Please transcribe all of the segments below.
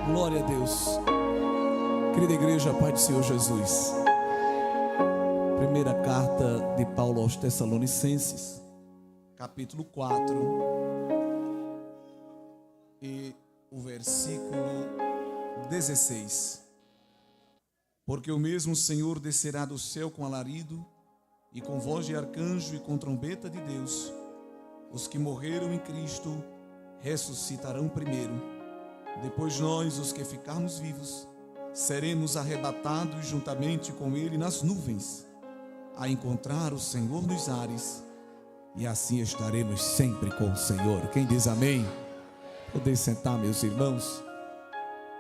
Glória a Deus. Querida igreja, Pai do Senhor Jesus. Primeira carta de Paulo aos Tessalonicenses, capítulo 4, e o versículo 16. Porque o mesmo Senhor descerá do céu com alarido, e com voz de arcanjo e com trombeta de Deus. Os que morreram em Cristo ressuscitarão primeiro. Depois nós, os que ficarmos vivos, seremos arrebatados juntamente com Ele nas nuvens, a encontrar o Senhor nos ares, e assim estaremos sempre com o Senhor. Quem diz amém? Poder sentar, meus irmãos.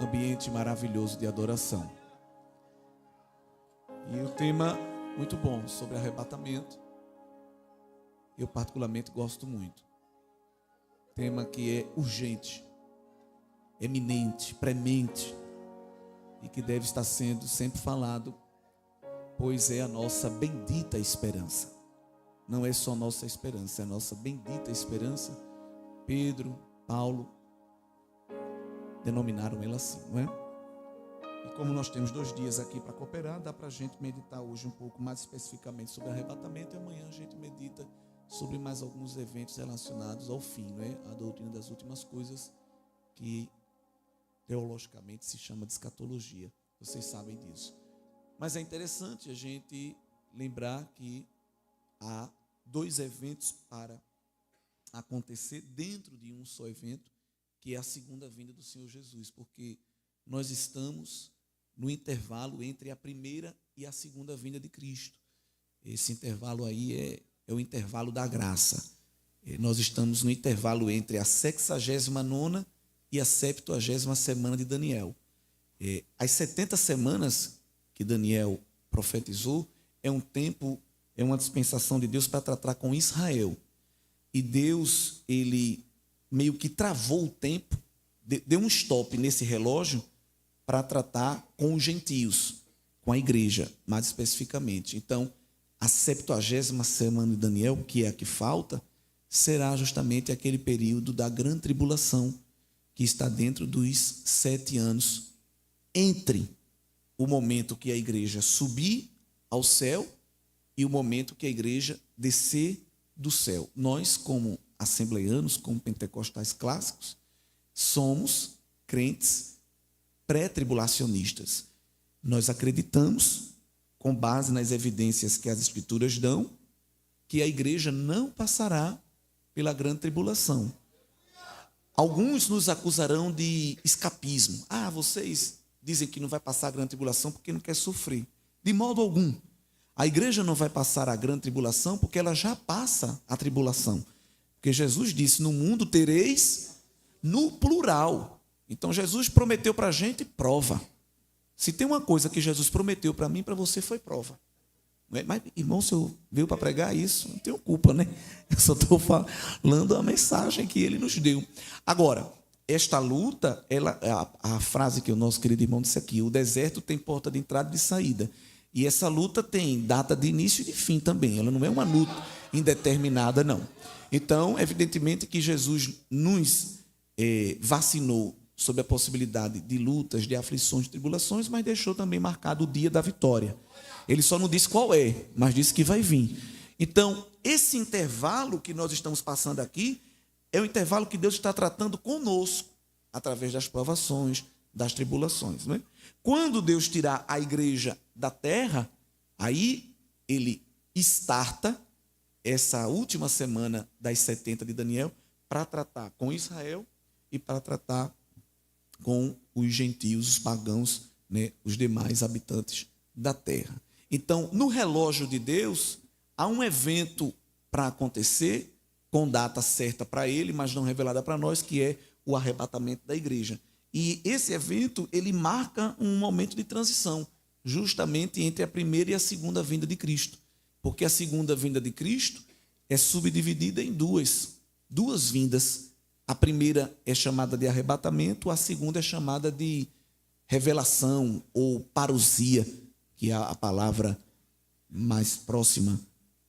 Ambiente maravilhoso de adoração. E o tema muito bom sobre arrebatamento. Eu particularmente gosto muito. Tema que é urgente, eminente, premente, e que deve estar sendo sempre falado, pois é a nossa bendita esperança. Não é só nossa esperança, é a nossa bendita esperança. Pedro, Paulo denominaram ela assim, não é? E como nós temos 2 dias aqui para cooperar, dá para a gente meditar hoje um pouco mais especificamente sobre arrebatamento, e amanhã a gente medita sobre mais alguns eventos relacionados ao fim, não é? A doutrina das últimas coisas, que teologicamente se chama de escatologia. Vocês sabem disso. Mas é interessante a gente lembrar que há 2 eventos para acontecer dentro de um só evento, que é a segunda vinda do Senhor Jesus, porque nós estamos no intervalo entre a primeira e a segunda vinda de Cristo. Esse intervalo aí é o intervalo da graça. Nós estamos no intervalo entre a 69ª e a 70ª semana de Daniel. As 70 semanas que Daniel profetizou é um tempo, é uma dispensação de Deus para tratar com Israel. E Deus, ele meio que travou o tempo, deu um stop nesse relógio para tratar com os gentios, com a igreja, mais especificamente. Então, a 70ª semana de Daniel, que é a que falta, será justamente aquele período da grande tribulação, que está dentro dos 7 anos, entre o momento que a igreja subir ao céu e o momento que a igreja descer do céu. Nós, como assembleianos, como pentecostais clássicos, somos crentes pré-tribulacionistas. Nós acreditamos, com base nas evidências que as Escrituras dão, que a igreja não passará pela grande tribulação. Alguns nos acusarão de escapismo. Vocês dizem que não vai passar a grande tribulação porque não quer sofrer. De modo algum. A igreja não vai passar a grande tribulação porque ela já passa a tribulação. Porque Jesus disse, no mundo tereis no plural. Então Jesus prometeu para a gente prova. Se tem uma coisa que Jesus prometeu para mim, para você foi prova. Mas, irmão, se eu veio para pregar isso, não tenho culpa, né? Eu só estou falando a mensagem que ele nos deu. Agora, esta luta, a frase que o nosso querido irmão disse aqui, o deserto tem porta de entrada e de saída. E essa luta tem data de início e de fim também. Ela não é uma luta indeterminada, não. Então, evidentemente que Jesus nos vacinou sobre a possibilidade de lutas, de aflições, de tribulações, mas deixou também marcado o dia da vitória. Ele só não disse qual é, mas disse que vai vir. Então, esse intervalo que nós estamos passando aqui é o intervalo que Deus está tratando conosco, através das provações, das tribulações. Não é? Quando Deus tirar a igreja da terra, aí ele starta essa última semana das 70 de Daniel para tratar com Israel e para tratar com os gentios, os pagãos, né, os demais habitantes da terra. Então, no relógio de Deus, há um evento para acontecer, com data certa para ele, mas não revelada para nós, que é o arrebatamento da igreja. E esse evento, ele marca um momento de transição, justamente entre a primeira e a segunda vinda de Cristo. Porque a segunda vinda de Cristo é subdividida em duas vindas. A primeira é chamada de arrebatamento, a segunda é chamada de revelação ou parousia, que é a palavra mais próxima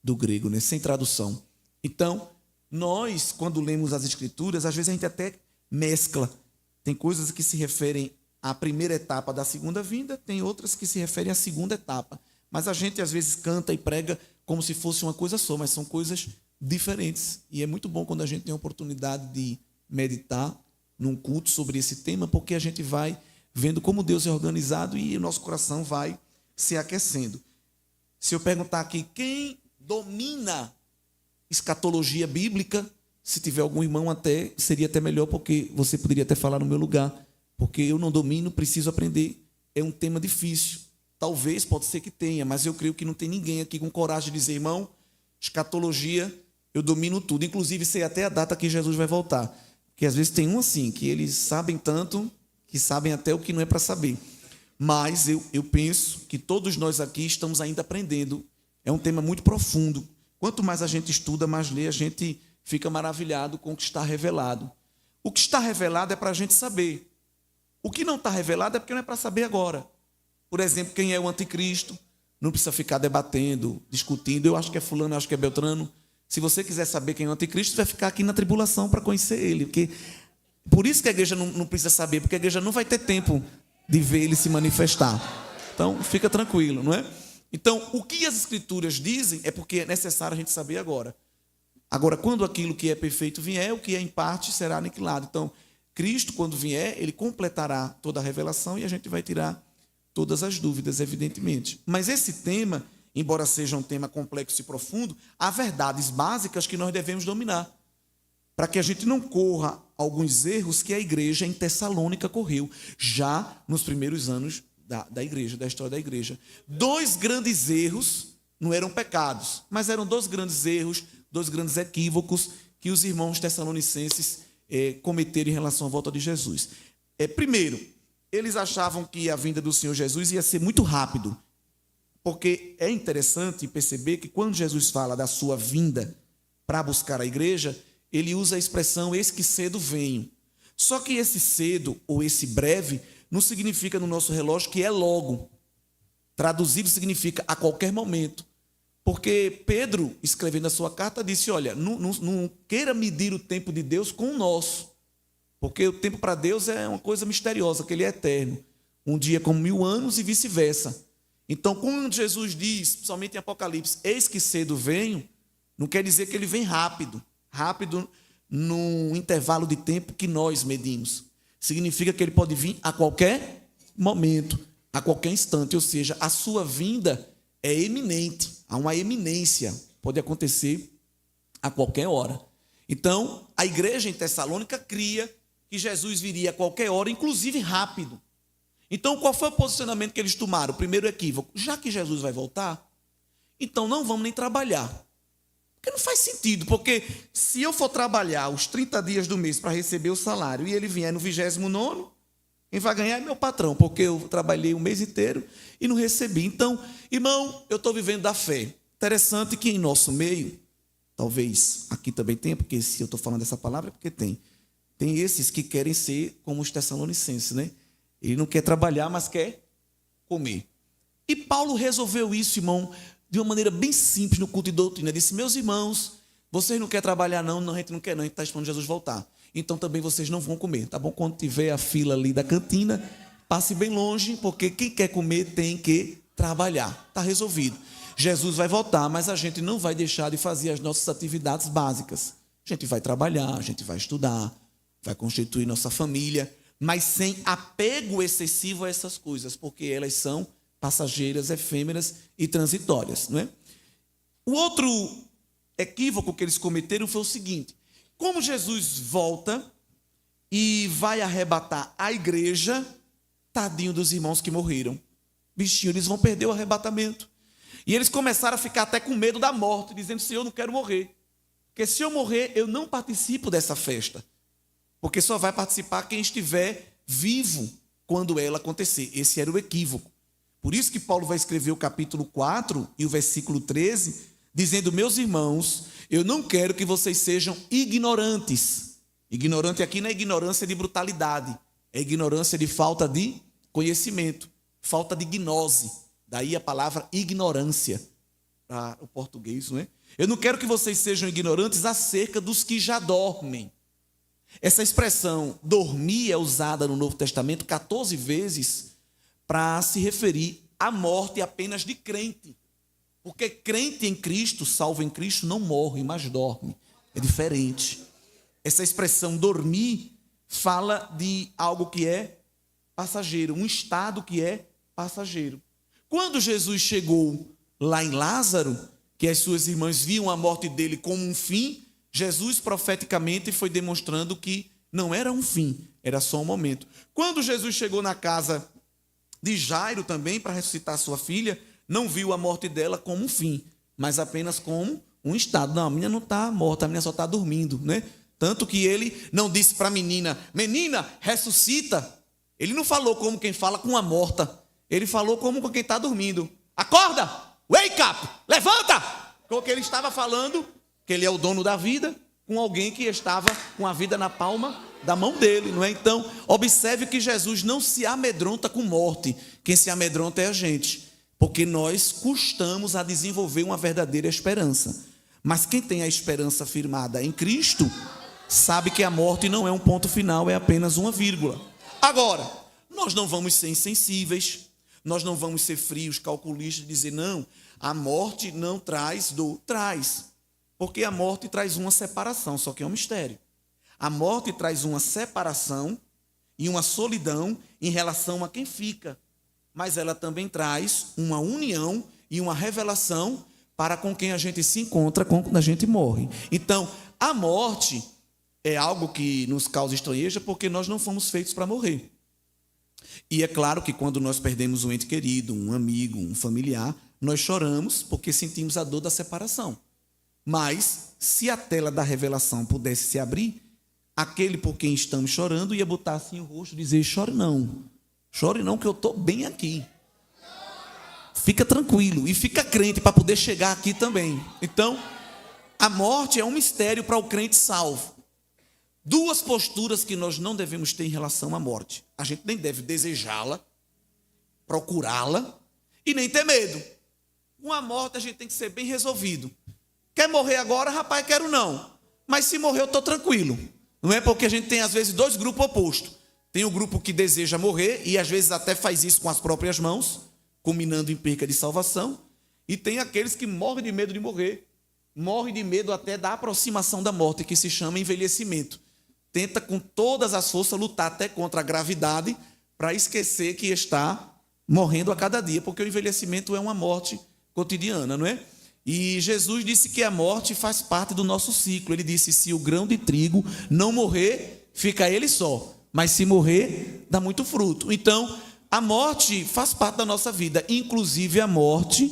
do grego, né? Sem tradução. Então, nós, quando lemos as Escrituras, às vezes a gente até mescla. Tem coisas que se referem à primeira etapa da segunda vinda, tem outras que se referem à segunda etapa. Mas a gente, às vezes, canta e prega como se fosse uma coisa só, mas são coisas diferentes. E é muito bom quando a gente tem a oportunidade de meditar num culto sobre esse tema, porque a gente vai vendo como Deus é organizado e o nosso coração vai se aquecendo. Se eu perguntar aqui, quem domina escatologia bíblica, se tiver algum irmão até, seria até melhor, porque você poderia até falar no meu lugar, porque eu não domino, preciso aprender. É um tema difícil. Talvez, pode ser que tenha, mas eu creio que não tem ninguém aqui com coragem de dizer, irmão, escatologia, eu domino tudo. Inclusive, sei até a data que Jesus vai voltar. Porque às vezes tem um assim, que eles sabem tanto, que sabem até o que não é para saber. Mas eu penso que todos nós aqui estamos ainda aprendendo. É um tema muito profundo. Quanto mais a gente estuda, mais lê, a gente fica maravilhado com o que está revelado. O que está revelado é para a gente saber. O que não está revelado é porque não é para saber agora. Por exemplo, quem é o anticristo? Não precisa ficar debatendo, discutindo. Eu acho que é fulano, eu acho que é Beltrano. Se você quiser saber quem é o anticristo, você vai ficar aqui na tribulação para conhecer ele. Por isso que a igreja não precisa saber, porque a igreja não vai ter tempo de ver ele se manifestar. Então, fica tranquilo, não é? Então, o que as escrituras dizem é porque é necessário a gente saber agora. Agora, quando aquilo que é perfeito vier, o que é em parte será aniquilado. Então, Cristo, quando vier, ele completará toda a revelação e a gente vai tirar todas as dúvidas, evidentemente. Mas esse tema, embora seja um tema complexo e profundo, há verdades básicas que nós devemos dominar, para que a gente não corra alguns erros que a igreja em Tessalônica correu, já nos primeiros anos da igreja, da história da igreja. 2 grandes erros não eram pecados, mas eram 2 grandes erros, 2 grandes equívocos que os irmãos tessalonicenses cometeram em relação à volta de Jesus. Primeiro, eles achavam que a vinda do Senhor Jesus ia ser muito rápido, porque é interessante perceber que quando Jesus fala da sua vinda para buscar a igreja, ele usa a expressão, eis que cedo venho. Só que esse cedo, ou esse breve, não significa no nosso relógio que é logo. Traduzido significa a qualquer momento. Porque Pedro, escrevendo a sua carta, disse, olha, não queira medir o tempo de Deus com o nosso. Porque o tempo para Deus é uma coisa misteriosa, que ele é eterno. Um dia como 1000 anos e vice-versa. Então, quando Jesus diz, principalmente em Apocalipse, eis que cedo venho, não quer dizer que ele vem rápido. Rápido no intervalo de tempo que nós medimos. Significa que ele pode vir a qualquer momento, a qualquer instante. Ou seja, a sua vinda é eminente. Há uma eminência. Pode acontecer a qualquer hora. Então, a igreja em Tessalônica cria que Jesus viria a qualquer hora, inclusive rápido. Então, qual foi o posicionamento que eles tomaram? O primeiro equívoco. Já que Jesus vai voltar, então não vamos nem trabalhar. Porque não faz sentido, porque se eu for trabalhar os 30 dias do mês para receber o salário e ele vier no 29º, quem vai ganhar é meu patrão, porque eu trabalhei o mês inteiro e não recebi. Então, irmão, eu estou vivendo da fé. Interessante que em nosso meio, talvez aqui também tenha, porque se eu estou falando dessa palavra é porque tem esses que querem ser como os tessalonicenses, né? Ele não quer trabalhar, mas quer comer. E Paulo resolveu isso, irmão, de uma maneira bem simples no culto de doutrina. Disse, meus irmãos, vocês não querem trabalhar não, a gente não quer não, a gente está esperando Jesus voltar. Então também vocês não vão comer, tá bom? Quando tiver a fila ali da cantina, passe bem longe, porque quem quer comer tem que trabalhar. Está resolvido. Jesus vai voltar, mas a gente não vai deixar de fazer as nossas atividades básicas. A gente vai trabalhar, a gente vai estudar, vai constituir nossa família, mas sem apego excessivo a essas coisas, porque elas são passageiras, efêmeras e transitórias, não é? O outro equívoco que eles cometeram foi o seguinte: como Jesus volta e vai arrebatar a igreja, tadinho dos irmãos que morreram, bichinho, eles vão perder o arrebatamento. E eles começaram a ficar até com medo da morte, dizendo, Senhor, eu não quero morrer, porque se eu morrer, eu não participo dessa festa, porque só vai participar quem estiver vivo quando ela acontecer. Esse era o equívoco. Por isso que Paulo vai escrever o capítulo 4 e o versículo 13, dizendo, meus irmãos, eu não quero que vocês sejam ignorantes. Ignorante aqui não é ignorância de brutalidade, é ignorância de falta de conhecimento, falta de gnose. Daí a palavra ignorância para o português, não é? Eu não quero que vocês sejam ignorantes acerca dos que já dormem. Essa expressão dormir é usada no Novo Testamento 14 vezes para se referir à morte apenas de crente. Porque crente em Cristo, salvo em Cristo, não morre, mas dorme. É diferente. Essa expressão dormir fala de algo que é passageiro, um estado que é passageiro. Quando Jesus chegou lá em Lázaro, que as suas irmãs viam a morte dele como um fim, Jesus profeticamente foi demonstrando que não era um fim, era só um momento. Quando Jesus chegou na casa de Jairo também para ressuscitar sua filha, não viu a morte dela como um fim, mas apenas como um estado. Não, a menina não está morta, a menina só está dormindo, né? Tanto que ele não disse para a menina, menina, ressuscita. Ele não falou como quem fala com uma morta, ele falou como com quem está dormindo. Acorda, wake up, levanta! Porque ele estava falando que ele é o dono da vida, com alguém que estava com a vida na palma da mão dele, não é? Então, observe que Jesus não se amedronta com morte. Quem se amedronta é a gente, porque nós custamos a desenvolver uma verdadeira esperança. Mas quem tem a esperança firmada em Cristo, sabe que a morte não é um ponto final, é apenas uma vírgula. Agora, nós não vamos ser insensíveis, nós não vamos ser frios, calculistas, dizer, não, a morte não traz dor. Traz. Porque a morte traz uma separação, só que é um mistério. A morte traz uma separação e uma solidão em relação a quem fica. Mas ela também traz uma união e uma revelação para com quem a gente se encontra quando a gente morre. Então, a morte é algo que nos causa estranheza porque nós não fomos feitos para morrer. E é claro que quando nós perdemos um ente querido, um amigo, um familiar, nós choramos porque sentimos a dor da separação. Mas, se a tela da revelação pudesse se abrir, aquele por quem estamos chorando ia botar assim o rosto e dizer, chore não que eu estou bem aqui. Fica tranquilo e fica crente para poder chegar aqui também. Então, a morte é um mistério para o crente salvo. Duas posturas que nós não devemos ter em relação à morte. A gente nem deve desejá-la, procurá-la e nem ter medo. Com a morte a gente tem que ser bem resolvido. Quer morrer agora? Rapaz, quero não. Mas se morrer eu estou tranquilo. Não é porque a gente tem às vezes dois grupos opostos. Tem o grupo que deseja morrer e às vezes até faz isso com as próprias mãos, culminando em perca de salvação. E tem aqueles que morrem de medo de morrer. Morrem de medo até da aproximação da morte, que se chama envelhecimento. Tenta com todas as forças lutar até contra a gravidade para esquecer que está morrendo a cada dia, porque o envelhecimento é uma morte cotidiana, não é? E Jesus disse que a morte faz parte do nosso ciclo. Ele disse, se o grão de trigo não morrer, fica ele só. Mas se morrer, dá muito fruto. Então, a morte faz parte da nossa vida, inclusive a morte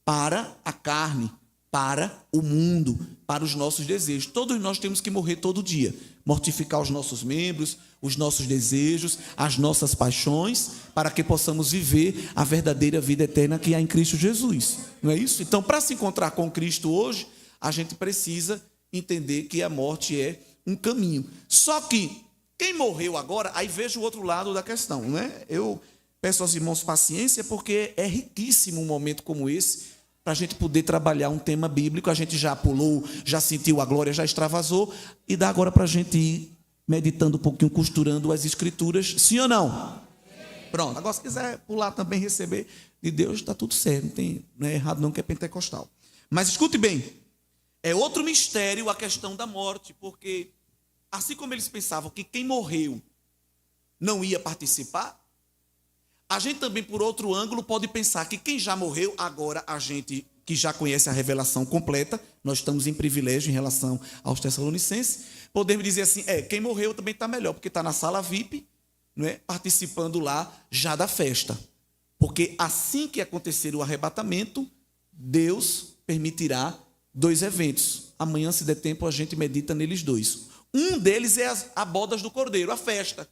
para a carne, para o mundo, para os nossos desejos. Todos nós temos que morrer todo dia. Mortificar os nossos membros, os nossos desejos, as nossas paixões, para que possamos viver a verdadeira vida eterna que há em Cristo Jesus. Não é isso? Então, para se encontrar com Cristo hoje, a gente precisa entender que a morte é um caminho. Só que, quem morreu agora, aí veja o outro lado da questão, né? Eu peço aos irmãos paciência, porque é riquíssimo um momento como esse, para a gente poder trabalhar um tema bíblico. A gente já pulou, já sentiu a glória, já extravasou, e dá agora para a gente ir meditando um pouquinho, costurando as escrituras, sim ou não? Pronto, agora se quiser pular também, receber de Deus, está tudo certo, não é errado não, que é pentecostal. Mas escute bem, é outro mistério a questão da morte, porque assim como eles pensavam que quem morreu não ia participar, a gente também, por outro ângulo, pode pensar que quem já morreu, agora a gente que já conhece a revelação completa, nós estamos em privilégio em relação aos Tessalonicenses, podemos dizer assim, quem morreu também está melhor, porque está na sala VIP, não é? Participando lá já da festa. Porque assim que acontecer o arrebatamento, Deus permitirá dois eventos. Amanhã, se der tempo, a gente medita neles dois. Um deles é a bodas do Cordeiro, a festa.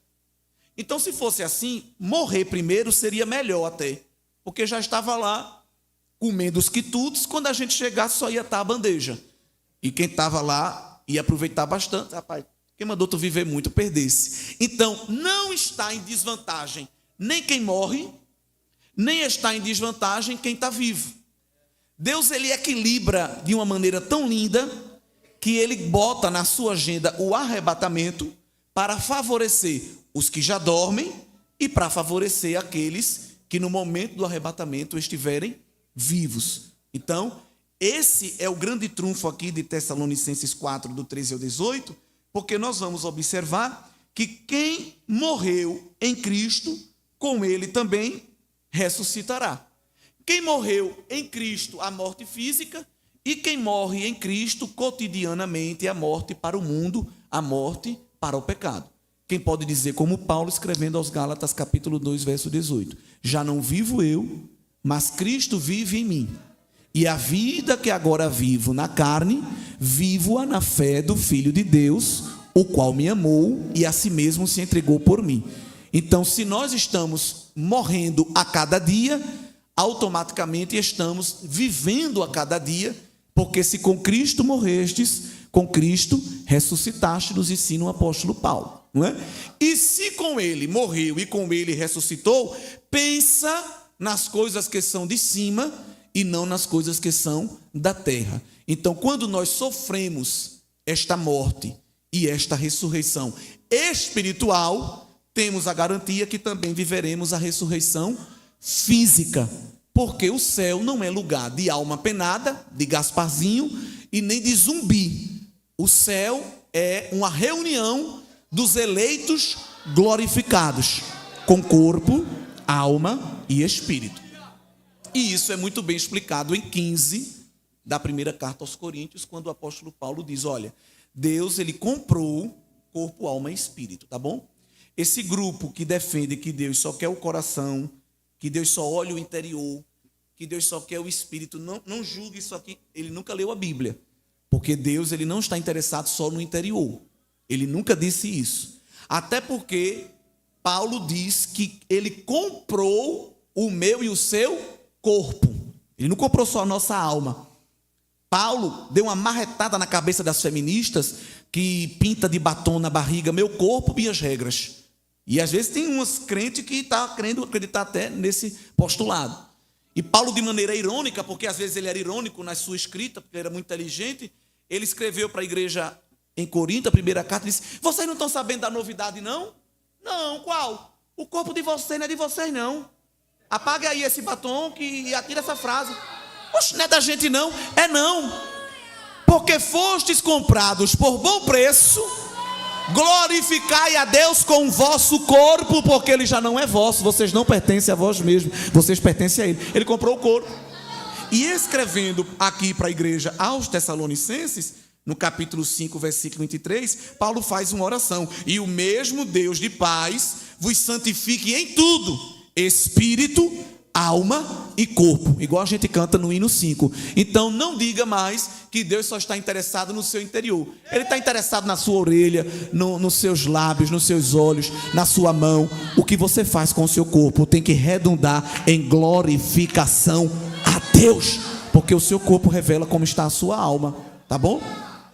Então, se fosse assim, morrer primeiro seria melhor até, porque já estava lá comendo os quitutes, quando a gente chegasse só ia estar a bandeja. E quem estava lá ia aproveitar bastante. Rapaz, quem mandou tu viver muito, perdesse. Então, não está em desvantagem nem quem morre, nem está em desvantagem quem está vivo. Deus, ele equilibra de uma maneira tão linda que ele bota na sua agenda o arrebatamento, para favorecer os que já dormem e para favorecer aqueles que no momento do arrebatamento estiverem vivos. Então, esse é o grande trunfo aqui de Tessalonicenses 4, do 13 ao 18, porque nós vamos observar que quem morreu em Cristo, com ele também ressuscitará. Quem morreu em Cristo, a morte física, e quem morre em Cristo, cotidianamente, a morte para o mundo, a morte para o pecado. Quem pode dizer, como Paulo escrevendo aos Gálatas, capítulo 2, verso 18, já não vivo eu, mas Cristo vive em mim. E a vida que agora vivo na carne, vivo-a na fé do Filho de Deus, o qual me amou e a si mesmo se entregou por mim. Então, se nós estamos morrendo a cada dia, automaticamente estamos vivendo a cada dia, porque se com Cristo morrestes, com Cristo ressuscitaste, nos ensina o apóstolo Paulo, não é? E se com ele morreu e com ele ressuscitou, pensa nas coisas que são de cima e não nas coisas que são da terra. Então, quando nós sofremos esta morte e esta ressurreição espiritual, temos a garantia que também viveremos a ressurreição física, porque o céu não é lugar de alma penada, de Gasparzinho e nem de zumbi. O céu é uma reunião dos eleitos glorificados, com corpo, alma e espírito. E isso é muito bem explicado em 15 da primeira carta aos Coríntios, quando o apóstolo Paulo diz, olha, Deus, ele comprou corpo, alma e espírito, tá bom? Esse grupo que defende que Deus só quer o coração, que Deus só olha o interior, que Deus só quer o espírito, não julgue isso aqui. Ele nunca leu a Bíblia, porque Deus, ele não está interessado só no interior. Ele nunca disse isso. Até porque Paulo diz que ele comprou o meu e o seu corpo. Ele não comprou só a nossa alma. Paulo deu uma marretada na cabeça das feministas que pinta de batom na barriga, meu corpo, minhas regras. E às vezes tem umas crentes que estão querendo acreditar até nesse postulado. E Paulo, de maneira irônica, porque às vezes ele era irônico na sua escrita, porque ele era muito inteligente, ele escreveu para a igreja em Corinto, a primeira carta, disse, vocês não estão sabendo da novidade, não? Não, qual? O corpo de vocês não é de vocês, não. Apaga aí esse batom e atira essa frase. Oxe, não é da gente, não. É não. Porque fostes comprados por bom preço, glorificai a Deus com o vosso corpo, porque ele já não é vosso, vocês não pertencem a vós mesmos, vocês pertencem a ele. Ele comprou o corpo. E escrevendo aqui para a igreja aos Tessalonicenses, no capítulo 5, versículo 23, Paulo faz uma oração, e o mesmo Deus de paz vos santifique em tudo, espírito, alma e corpo, igual a gente canta no hino 5. Então não diga mais que Deus só está interessado no seu interior. Ele está interessado na sua orelha, nos seus lábios, nos seus olhos, na sua mão. O que você faz com o seu corpo tem que redundar em glorificação a Deus, porque o seu corpo revela como está a sua alma, tá bom?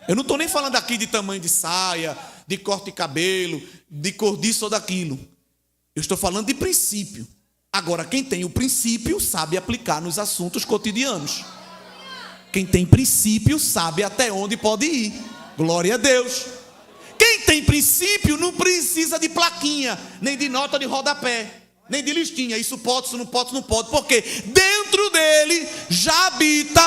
Eu não estou nem falando aqui de tamanho de saia, de corte de cabelo, de cor disso ou daquilo. Eu estou falando de princípio. Agora, quem tem o princípio sabe aplicar nos assuntos cotidianos. Quem tem princípio sabe até onde pode ir. Glória a Deus. Quem tem princípio não precisa de plaquinha, nem de nota de rodapé, nem de listinha. Isso pode, isso não pode, isso não pode. Porque dentro dele já habita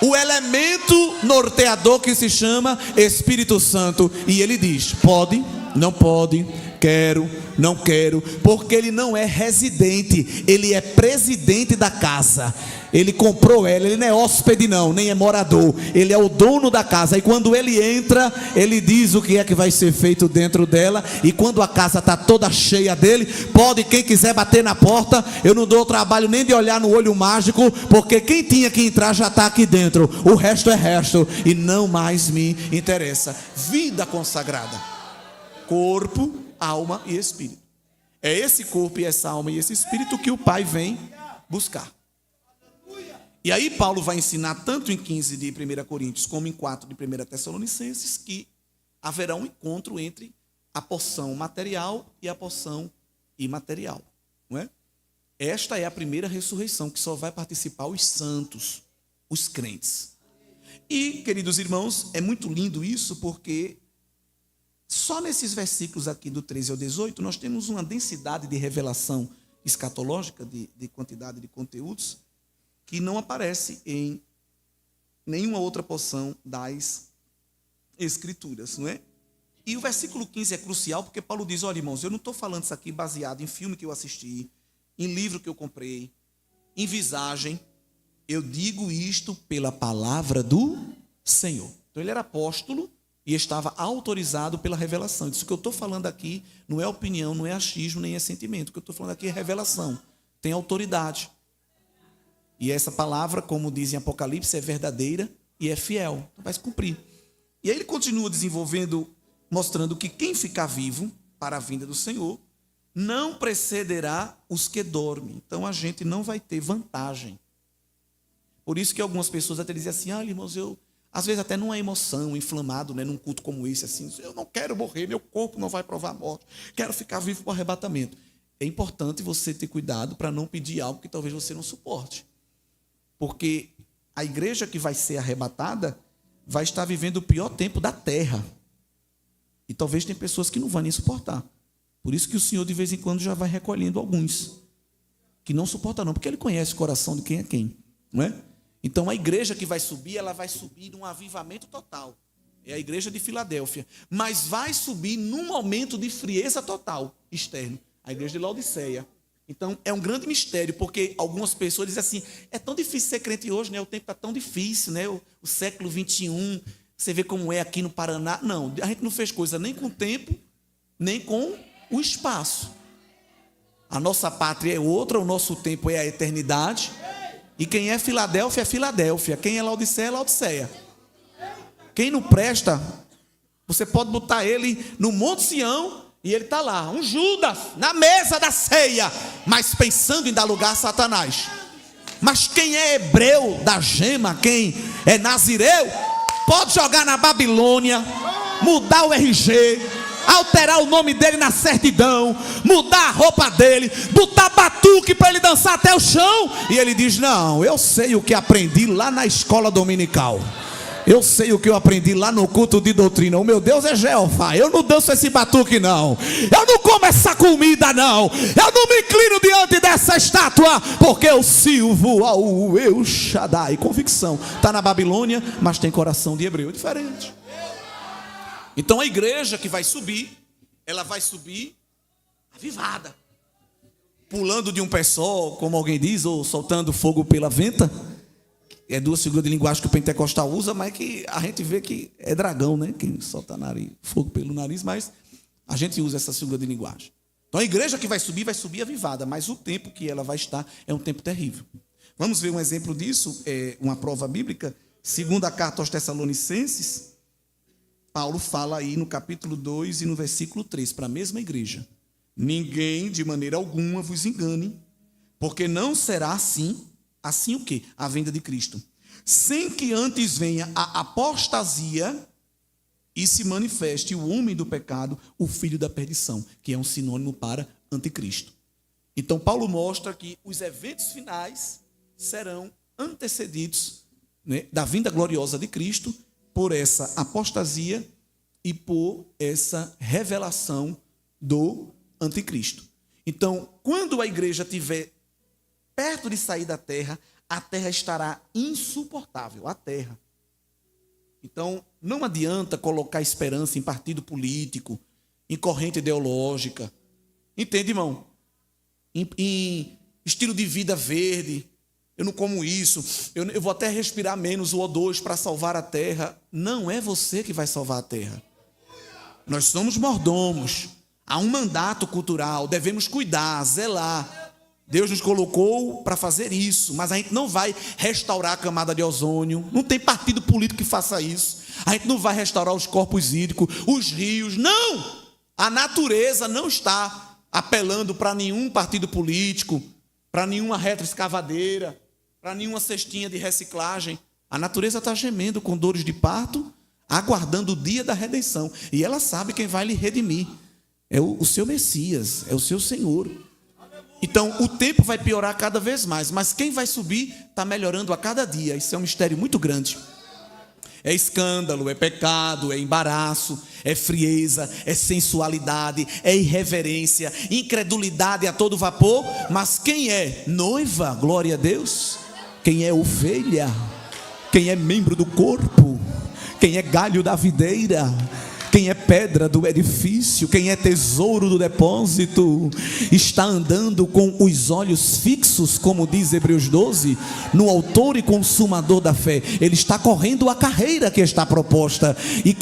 o elemento norteador que se chama Espírito Santo. E ele diz, pode, não pode, quero, não quero, porque ele não é residente, ele é presidente da casa. Ele comprou ela, ele não é hóspede não, nem é morador, ele é o dono da casa. E quando ele entra, ele diz o que é que vai ser feito dentro dela. E quando a casa está toda cheia dele, pode quem quiser bater na porta. Eu não dou trabalho nem de olhar no olho mágico, porque quem tinha que entrar já está aqui dentro. O resto é resto e não mais me interessa. Vida consagrada, corpo, alma e espírito. É esse corpo e essa alma e esse espírito que o Pai vem buscar. E aí Paulo vai ensinar tanto em 15 de 1 Coríntios como em 4 de 1 Tessalonicenses que haverá um encontro entre a porção material e a porção imaterial, não é? Esta é a primeira ressurreição que só vai participar os santos, os crentes. E, queridos irmãos, é muito lindo isso porque Só nesses versículos aqui do 13 ao 18, nós temos uma densidade de revelação escatológica, de quantidade de conteúdos, que não aparece em nenhuma outra porção das Escrituras, não é? E o versículo 15 é crucial, porque Paulo diz, olha, irmãos, eu não estou falando isso aqui baseado em filme que eu assisti, em livro que eu comprei, em visagem. Eu digo isto pela palavra do Senhor. Então ele era apóstolo e estava autorizado pela revelação. Isso que eu estou falando aqui não é opinião, não é achismo, nem é sentimento. O que eu estou falando aqui é revelação. Tem autoridade. E essa palavra, como diz em Apocalipse, é verdadeira e é fiel. Então vai se cumprir. E aí ele continua desenvolvendo, mostrando que quem ficar vivo para a vinda do Senhor não precederá os que dormem. Então a gente não vai ter vantagem. Por isso que algumas pessoas até dizem assim, irmãos, eu às vezes até numa emoção, inflamado, né, num culto como esse, assim, eu não quero morrer, meu corpo não vai provar a morte, quero ficar vivo para o arrebatamento. É importante você ter cuidado para não pedir algo que talvez você não suporte. Porque a igreja que vai ser arrebatada vai estar vivendo o pior tempo da terra. E talvez tem pessoas que não vão nem suportar. Por isso que o Senhor de vez em quando já vai recolhendo alguns que não suportam não, porque Ele conhece o coração de quem é quem, não é? Então a igreja que vai subir, ela vai subir num avivamento total. É a igreja de Filadélfia. Mas vai subir num momento de frieza total, externo. A igreja de Laodiceia. Então é um grande mistério, porque algumas pessoas dizem assim, é tão difícil ser crente hoje, né? O tempo está tão difícil, né? O século 21, você vê como é aqui no Paraná. Não, a gente não fez coisa nem com o tempo, nem com o espaço. A nossa pátria é outra, o nosso tempo é a eternidade. E quem é Filadélfia é Filadélfia. Quem é Laodiceia é Laodiceia. Quem não presta, você pode botar ele no Monte Sião e ele está lá, um Judas, na mesa da ceia, mas pensando em dar lugar a Satanás. Mas quem é hebreu da gema, quem é nazireu, pode jogar na Babilônia, mudar o RG, alterar o nome dele na certidão, mudar a roupa dele, botar batuque para ele dançar até o chão. E ele diz, não, eu sei o que aprendi lá na escola dominical. Eu sei o que eu aprendi lá no culto de doutrina. O meu Deus é Jeová. Eu não danço esse batuque não. Eu não como essa comida não. Eu não me inclino diante dessa estátua, porque eu sirvo ao El Shaddai. Convicção. Está na Babilônia, mas tem coração de hebreu. É diferente. Então a igreja que vai subir, ela vai subir avivada, pulando de um pé só, como alguém diz, ou soltando fogo pela venta. É duas figuras de linguagem que o pentecostal usa, mas que a gente vê que é dragão, né? Quem solta fogo pelo nariz, mas a gente usa essa figura de linguagem. Então a igreja que vai subir avivada, mas o tempo que ela vai estar é um tempo terrível. Vamos ver um exemplo disso, uma prova bíblica. Segunda carta aos Tessalonicenses, Paulo fala aí no capítulo 2 e no versículo 3, para a mesma igreja. Ninguém de maneira alguma vos engane, porque não será assim. Assim o quê? A vinda de Cristo. Sem que antes venha a apostasia e se manifeste o homem do pecado, o filho da perdição, que é um sinônimo para anticristo. Então Paulo mostra que os eventos finais serão antecedidos, né, da vinda gloriosa de Cristo por essa apostasia e por essa revelação do anticristo. Então, quando a igreja tiver perto de sair da terra, a terra estará insuportável, a terra. Então, não adianta colocar esperança em partido político, em corrente ideológica. Entende, irmão? Em estilo de vida verde. Eu não como isso. Eu vou até respirar menos o O2 para salvar a terra. Não é você que vai salvar a terra. Nós somos mordomos. Há um mandato cultural. Devemos cuidar, zelar. Deus nos colocou para fazer isso, mas a gente não vai restaurar a camada de ozônio, não tem partido político que faça isso, a gente não vai restaurar os corpos hídricos, os rios, não! A natureza não está apelando para nenhum partido político, para nenhuma retroescavadeira, para nenhuma cestinha de reciclagem. A natureza está gemendo com dores de parto, aguardando o dia da redenção, e ela sabe quem vai lhe redimir, é o seu Messias, é o seu Senhor. Então, o tempo vai piorar cada vez mais, mas quem vai subir está melhorando a cada dia. Isso é um mistério muito grande. é escândalo, é pecado, é embaraço, é frieza, é sensualidade, é irreverência, incredulidade a todo vapor. Mas quem é noiva, glória a Deus, quem é ovelha, quem é membro do corpo, quem é galho da videira, quem é pedra do edifício, quem é tesouro do depósito, está andando com os olhos fixos, como diz Hebreus 12, no autor e consumador da fé. Ele está correndo a carreira que está proposta. E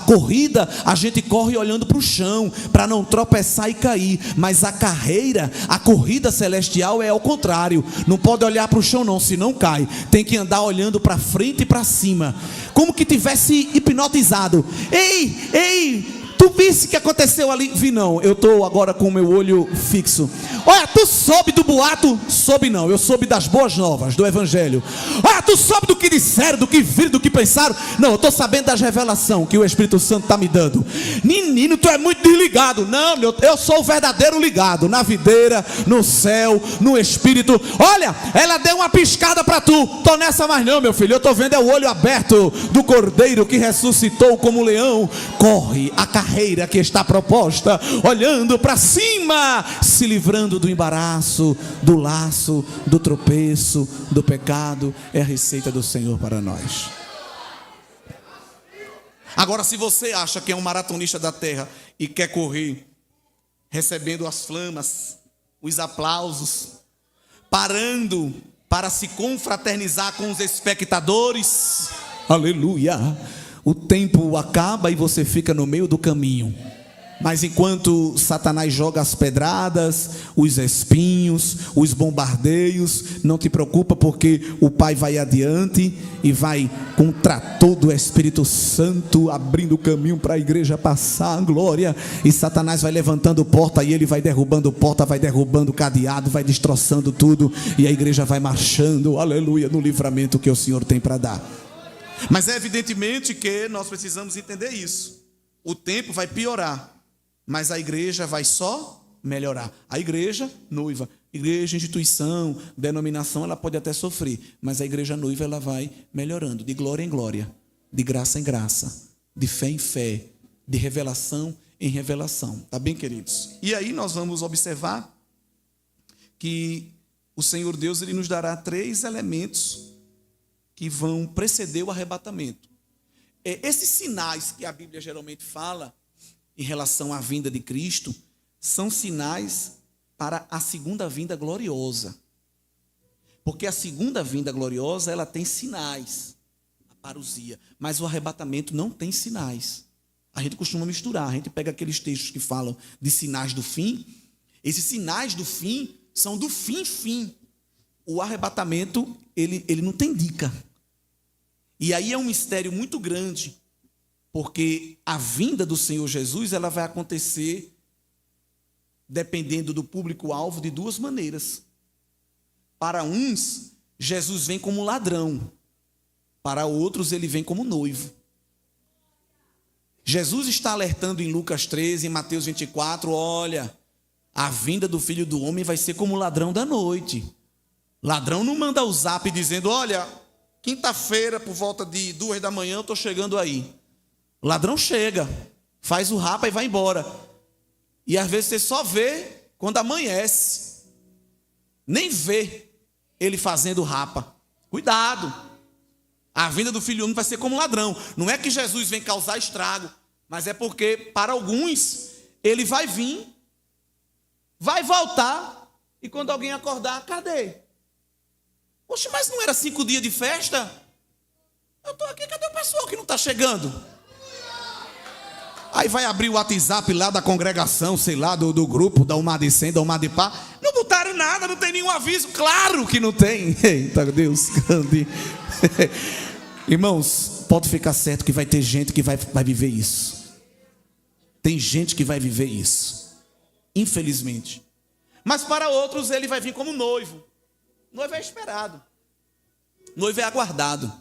corrida, a gente corre olhando para o chão, para não tropeçar e cair. Mas a corrida celestial é ao contrário. Não pode olhar para o chão não, senão cai. Tem que andar olhando para frente e para cima, como que tivesse hipnotizado. Ei, tu viste o que aconteceu ali? Vi não, eu estou agora com o meu olho fixo. Olha, tu soube do boato? Soube não, eu soube das boas novas, do evangelho. Olha, tu soube do que disseram, do que viram, do que pensaram? Não, eu estou sabendo das revelações que o Espírito Santo está me dando. Menino, tu é muito desligado. Não, eu sou o verdadeiro ligado, na videira, no céu, no Espírito. Olha, ela deu uma piscada para tu. Tô nessa mais não, meu filho, eu estou vendo é o olho aberto do Cordeiro que ressuscitou como leão. Corre a carreira que está proposta, olhando para cima, se livrando do embaraço, do laço, do tropeço, do pecado. É a receita do Senhor para nós. Agora, se você acha que é um maratonista da terra e quer correr recebendo as flamas, os aplausos, parando para se confraternizar com os espectadores, aleluia, o tempo acaba e você fica no meio do caminho. Mas enquanto Satanás joga as pedradas, os espinhos, os bombardeios, não te preocupa, porque o Pai vai adiante e vai com o trator do Espírito Santo abrindo o caminho para a igreja passar, glória. E Satanás vai levantando porta e ele vai derrubando porta, vai derrubando cadeado, vai destroçando tudo, e a igreja vai marchando, aleluia, no livramento que o Senhor tem para dar. Mas é evidentemente que nós precisamos entender isso. O tempo vai piorar, mas a igreja vai só melhorar. A igreja noiva, igreja, instituição, denominação, ela pode até sofrer, mas a igreja noiva, ela vai melhorando, de glória em glória, de graça em graça, de fé em fé, de revelação em revelação. Tá bem, queridos? E aí nós vamos observar que o Senhor Deus, ele nos dará 3 elementos que vão preceder o arrebatamento. Esses sinais que a Bíblia geralmente fala em relação à vinda de Cristo são sinais para a segunda vinda gloriosa. Porque a segunda vinda gloriosa, ela tem sinais, a parousia, mas o arrebatamento não tem sinais. A gente costuma misturar, a gente pega aqueles textos que falam de sinais do fim. Esses sinais do fim são do fim. O arrebatamento, ele não tem dica. E aí é um mistério muito grande, porque a vinda do Senhor Jesus, ela vai acontecer dependendo do público-alvo de 2 maneiras. Para uns, Jesus vem como ladrão. Para outros, ele vem como noivo. Jesus está alertando em Lucas 13, em Mateus 24, olha, a vinda do Filho do Homem vai ser como ladrão da noite. Ladrão não manda o zap dizendo, olha, quinta-feira, por volta de 2 da manhã, eu estou chegando aí. O ladrão chega, faz o rapa e vai embora. E às vezes você só vê quando amanhece. Nem vê ele fazendo rapa. Cuidado. A vinda do Filho do Homem vai ser como ladrão. Não é que Jesus vem causar estrago, mas é porque, para alguns, ele vai vir, vai voltar, e quando alguém acordar, cadê? Poxa, mas não era 5 dias de festa? Eu estou aqui, cadê o pessoal que não está chegando? Aí vai abrir o WhatsApp lá da congregação, sei lá, do grupo, da Umadicem, da Umadipá. Não botaram nada, não tem nenhum aviso. Claro que não tem. Eita, Deus grande. Irmãos, pode ficar certo que vai ter gente que vai viver isso. Tem gente que vai viver isso, infelizmente. Mas para outros ele vai vir como noivo. Noivo é esperado, noivo é aguardado.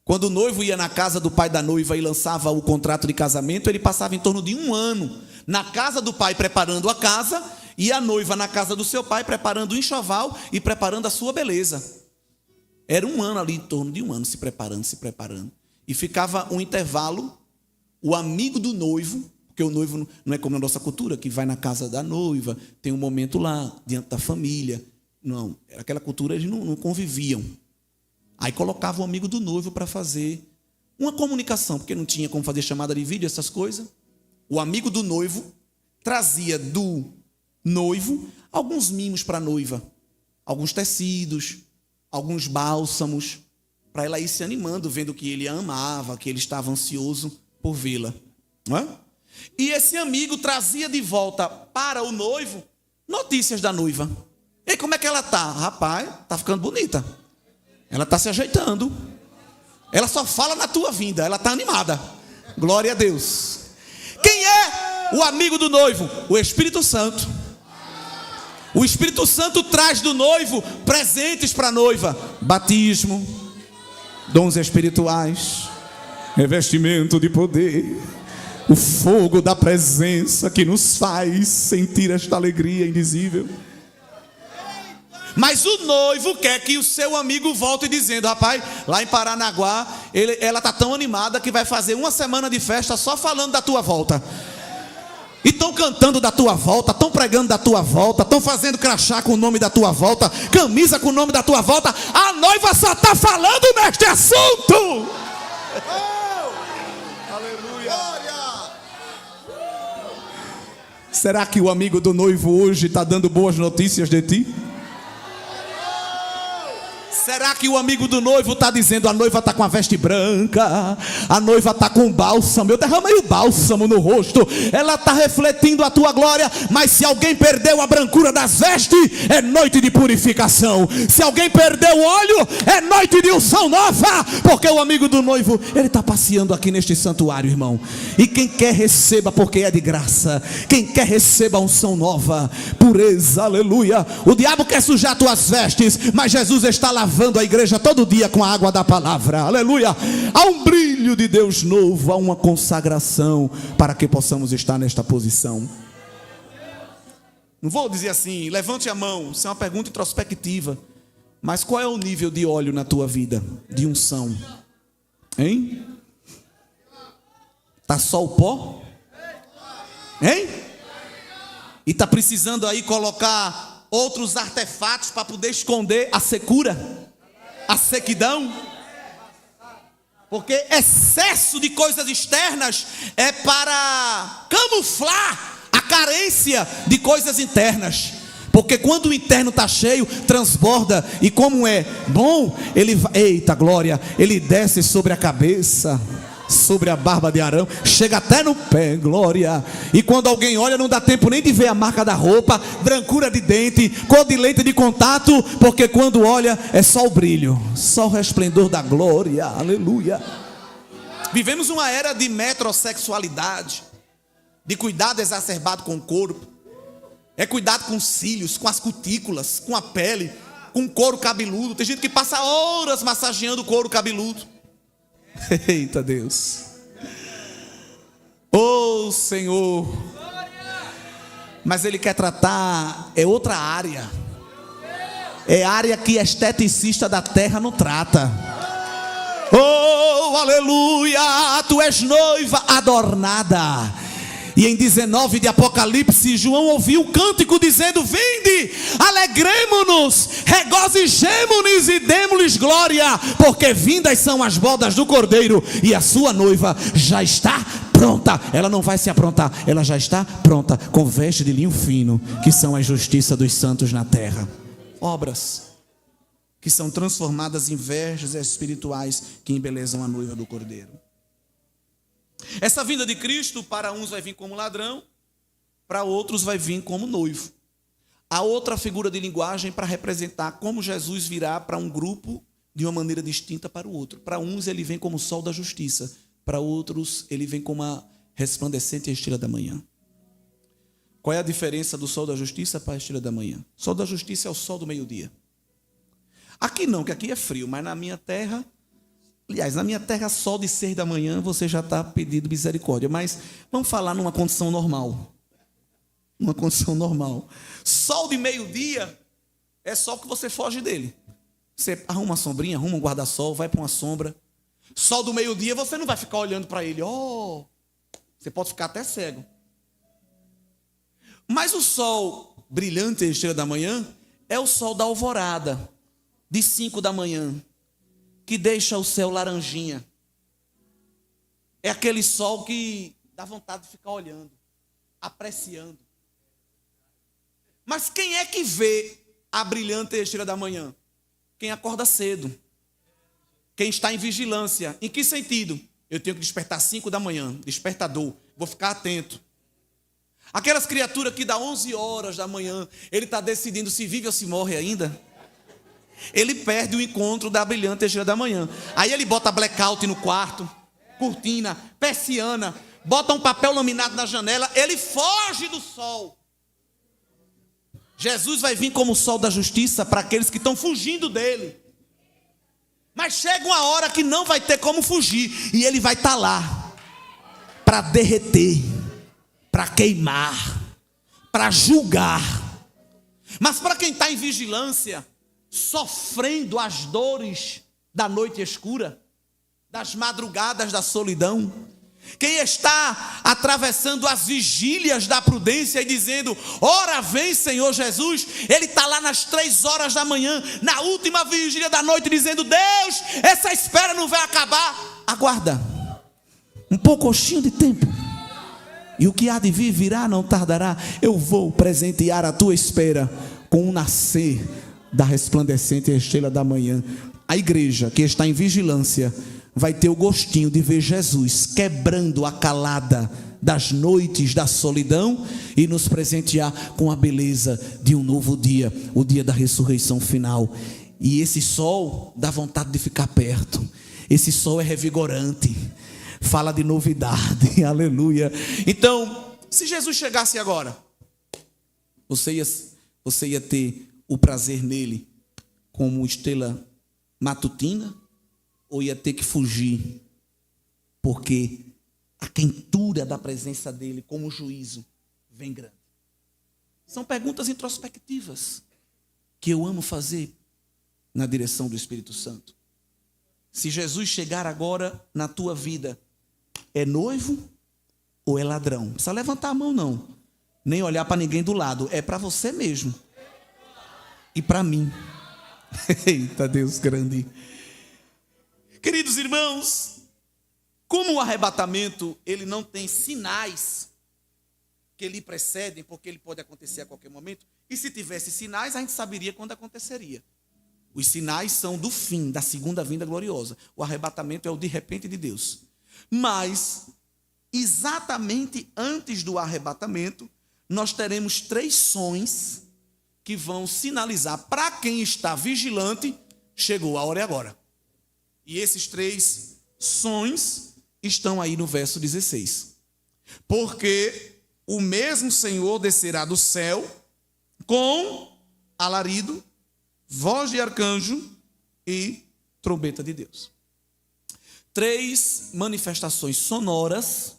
Quando o noivo ia na casa do pai da noiva e lançava o contrato de casamento, ele passava em torno de 1 ano na casa do pai preparando a casa, e a noiva na casa do seu pai preparando o enxoval e preparando a sua beleza. Era um ano ali, em torno de um ano, se preparando. E ficava um intervalo, o amigo do noivo, porque o noivo não é como na nossa cultura, que vai na casa da noiva, tem um momento lá, diante da família. Não, era aquela cultura, eles não conviviam. Aí colocava o amigo do noivo para fazer uma comunicação, porque não tinha como fazer chamada de vídeo, essas coisas. O amigo do noivo trazia do noivo alguns mimos para a noiva, alguns tecidos, alguns bálsamos, para ela ir se animando, vendo que ele a amava, que ele estava ansioso por vê-la. Não é? E esse amigo trazia de volta para o noivo notícias da noiva. E como é que ela está? Rapaz, está ficando bonita. Ela está se ajeitando. Ela só fala na tua vinda, ela está animada. Glória a Deus. Quem é o amigo do noivo? O Espírito Santo. O Espírito Santo traz do noivo presentes para a noiva: batismo, dons espirituais, revestimento de poder, o fogo da presença que nos faz sentir esta alegria indizível. Mas o noivo quer que o seu amigo volte dizendo: rapaz, lá em Paranaguá, ela está tão animada que vai fazer uma semana de festa só falando da tua volta. E estão cantando da tua volta, estão pregando da tua volta, estão fazendo crachá com o nome da tua volta, camisa com o nome da tua volta. A noiva só está falando neste assunto. Oh, aleluia. Será que o amigo do noivo hoje está dando boas notícias de ti? Será que o amigo do noivo está dizendo: a noiva está com a veste branca, a noiva está com bálsamo, eu derramei o bálsamo no rosto, ela está refletindo a tua glória. Mas se alguém perdeu a brancura das vestes, é noite de purificação. Se alguém perdeu o óleo, é noite de unção nova, porque o amigo do noivo, ele está passeando aqui neste santuário, irmão. E quem quer, receba, porque é de graça. Quem quer, receba a unção nova, pureza, aleluia. O diabo quer sujar tuas vestes, mas Jesus está lavando a igreja todo dia com a água da palavra, aleluia. Há um brilho de Deus novo, há uma consagração para que possamos estar nesta posição. Não vou dizer assim, levante a mão, isso é uma pergunta introspectiva, mas qual é o nível de óleo na tua vida, de unção? Hein? Tá só o pó? Hein? E tá precisando aí colocar outros artefatos para poder esconder a secura, a sequidão? Porque excesso de coisas externas é para camuflar a carência de coisas internas. Porque quando o interno está cheio, transborda. E como é bom, ele vai, eita glória, ele desce sobre a cabeça, sobre a barba de Arão, chega até no pé, glória. E quando alguém olha, não dá tempo nem de ver a marca da roupa, brancura de dente, cor de lente de contato, porque quando olha é só o brilho, só o resplendor da glória, aleluia. Vivemos uma era de metrosexualidade, de cuidado exacerbado com o corpo. É cuidado com os cílios, com as cutículas, com a pele, com o couro cabeludo. Tem gente que passa horas massageando o couro cabeludo. Eita Deus. Oh Senhor. Mas Ele quer tratar, é outra área. É área que esteticista da terra não trata. Oh aleluia. Tu és noiva adornada. E em 19 de Apocalipse, João ouviu o cântico dizendo: vinde, alegremo-nos, regozijemo-nos e demo-lhes glória, porque vindas são as bodas do Cordeiro, e a sua noiva já está pronta. Ela não vai se aprontar, ela já está pronta, com veste de linho fino, que são a justiça dos santos na terra. Obras que são transformadas em vestes espirituais que embelezam a noiva do Cordeiro. Essa vinda de Cristo, para uns vai vir como ladrão, para outros vai vir como noivo. Há outra figura de linguagem para representar como Jesus virá para um grupo de uma maneira distinta para o outro. Para uns ele vem como o sol da justiça, para outros ele vem como a resplandecente estrela da manhã. Qual é a diferença do sol da justiça para a estrela da manhã? O sol da justiça é o sol do meio-dia. Aqui não, que aqui é frio, mas na minha terra... Aliás, na minha terra, sol de 6 da manhã, você já está pedindo misericórdia. Mas vamos falar numa condição normal. Uma condição normal. Sol de meio-dia é sol que você foge dele. Você arruma uma sombrinha, arruma um guarda-sol, vai para uma sombra. Sol do meio-dia, você não vai ficar olhando para ele. Oh, você pode ficar até cego. Mas o sol brilhante, a estrela da manhã, é o sol da alvorada, de 5 da manhã, que deixa o céu laranjinha. É aquele sol que dá vontade de ficar olhando, apreciando. Mas quem é que vê a brilhante estrela da manhã? Quem acorda cedo. Quem está em vigilância. Em que sentido? Eu tenho que despertar 5 da manhã, despertador, vou ficar atento. Aquelas criaturas que dá 11 horas da manhã, ele está decidindo se vive ou se morre ainda. Ele perde o encontro da brilhante estrela da manhã. Aí ele bota blackout no quarto, cortina, persiana, bota um papel laminado na janela, ele foge do sol. Jesus vai vir como o sol da justiça para aqueles que estão fugindo dele. Mas chega uma hora que não vai ter como fugir, e ele vai estar lá para derreter, para queimar, para julgar. Mas para quem está em vigilância, sofrendo as dores da noite escura, das madrugadas da solidão, quem está atravessando as vigílias da prudência e dizendo, ora vem Senhor Jesus, ele está lá nas 3 horas da manhã, na última vigília da noite, dizendo, Deus, essa espera não vai acabar. Aguarda um pouquinho de tempo, e o que há de vir virá, não tardará. Eu vou presentear a tua espera com o nascer da resplandecente estrela da manhã. A igreja que está em vigilância vai ter o gostinho de ver Jesus quebrando a calada das noites da solidão e nos presentear com a beleza de um novo dia, o dia da ressurreição final. E esse sol dá vontade de ficar perto. Esse sol é revigorante, fala de novidade, aleluia. Então, se Jesus chegasse agora, você ia ter o prazer nele como estrela matutina, ou ia ter que fugir, porque a quentura da presença dele como juízo vem grande? São perguntas introspectivas que eu amo fazer na direção do Espírito Santo. Se Jesus chegar agora na tua vida, é noivo ou é ladrão? Não precisa levantar a mão não, nem olhar para ninguém do lado, é para você mesmo e para mim. Eita Deus grande. Queridos irmãos, como o arrebatamento ele não tem sinais que lhe precedem, porque ele pode acontecer a qualquer momento, e se tivesse sinais, a gente saberia quando aconteceria. Os sinais são do fim, da segunda vinda gloriosa. O arrebatamento é o de repente de Deus. Mas, exatamente antes do arrebatamento, nós teremos 3 sons que vão sinalizar para quem está vigilante, chegou a hora e agora. E esses 3 sons estão aí no verso 16. Porque o mesmo Senhor descerá do céu com alarido, voz de arcanjo e trombeta de Deus. 3 manifestações sonoras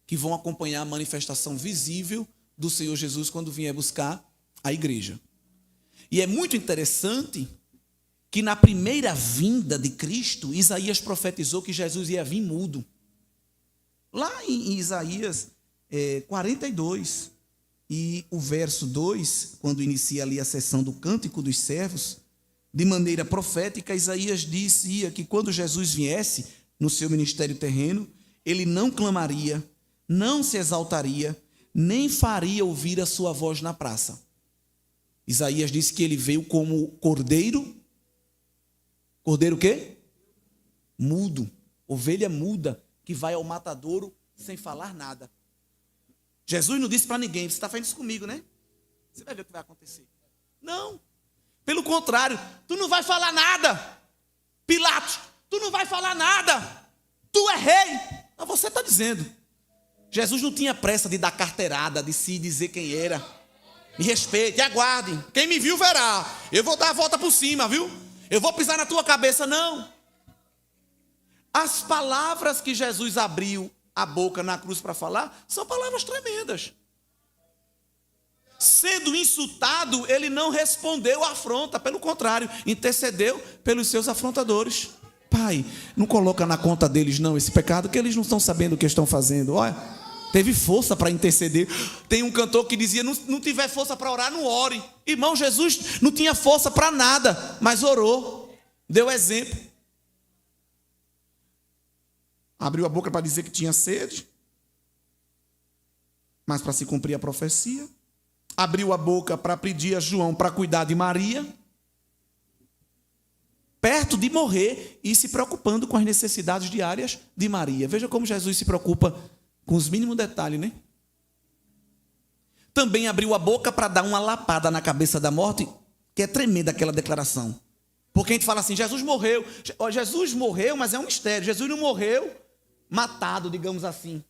que vão acompanhar a manifestação visível do Senhor Jesus quando vier buscar a igreja. E é muito interessante que na primeira vinda de Cristo, Isaías profetizou que Jesus ia vir mudo. Lá em Isaías 42, e o verso 2, quando inicia ali a sessão do Cântico dos Servos, de maneira profética, Isaías dizia que quando Jesus viesse no seu ministério terreno, ele não clamaria, não se exaltaria, nem faria ouvir a sua voz na praça. Isaías disse que ele veio como cordeiro. Cordeiro o quê? Mudo. Ovelha muda, que vai ao matadouro sem falar nada. Jesus não disse para ninguém, você está fazendo isso comigo, né? Você vai ver o que vai acontecer. Não. Pelo contrário, tu não vai falar nada. Pilatos, tu não vai falar nada. Tu é rei. Mas você está dizendo. Jesus não tinha pressa de dar carteirada, de se dizer quem era. Me respeite, aguarde. Quem me viu verá. Eu vou dar a volta por cima, viu? Eu vou pisar na tua cabeça, não. As palavras que Jesus abriu a boca na cruz para falar, são palavras tremendas. Sendo insultado, ele não respondeu à afronta, pelo contrário, intercedeu pelos seus afrontadores. Pai, não coloca na conta deles não esse pecado, que eles não estão sabendo o que estão fazendo. Olha, teve força para interceder. Tem um cantor que dizia, não tiver força para orar, não ore. Irmão, Jesus não tinha força para nada, mas orou, deu exemplo. Abriu a boca para dizer que tinha sede, mas para se cumprir a profecia. Abriu a boca para pedir a João para cuidar de Maria, perto de morrer e se preocupando com as necessidades diárias de Maria. Veja como Jesus se preocupa com os mínimos detalhes, né? Também abriu a boca para dar uma lapada na cabeça da morte, que é tremenda aquela declaração. Porque a gente fala assim, Jesus morreu, mas é um mistério. Jesus não morreu matado, digamos assim.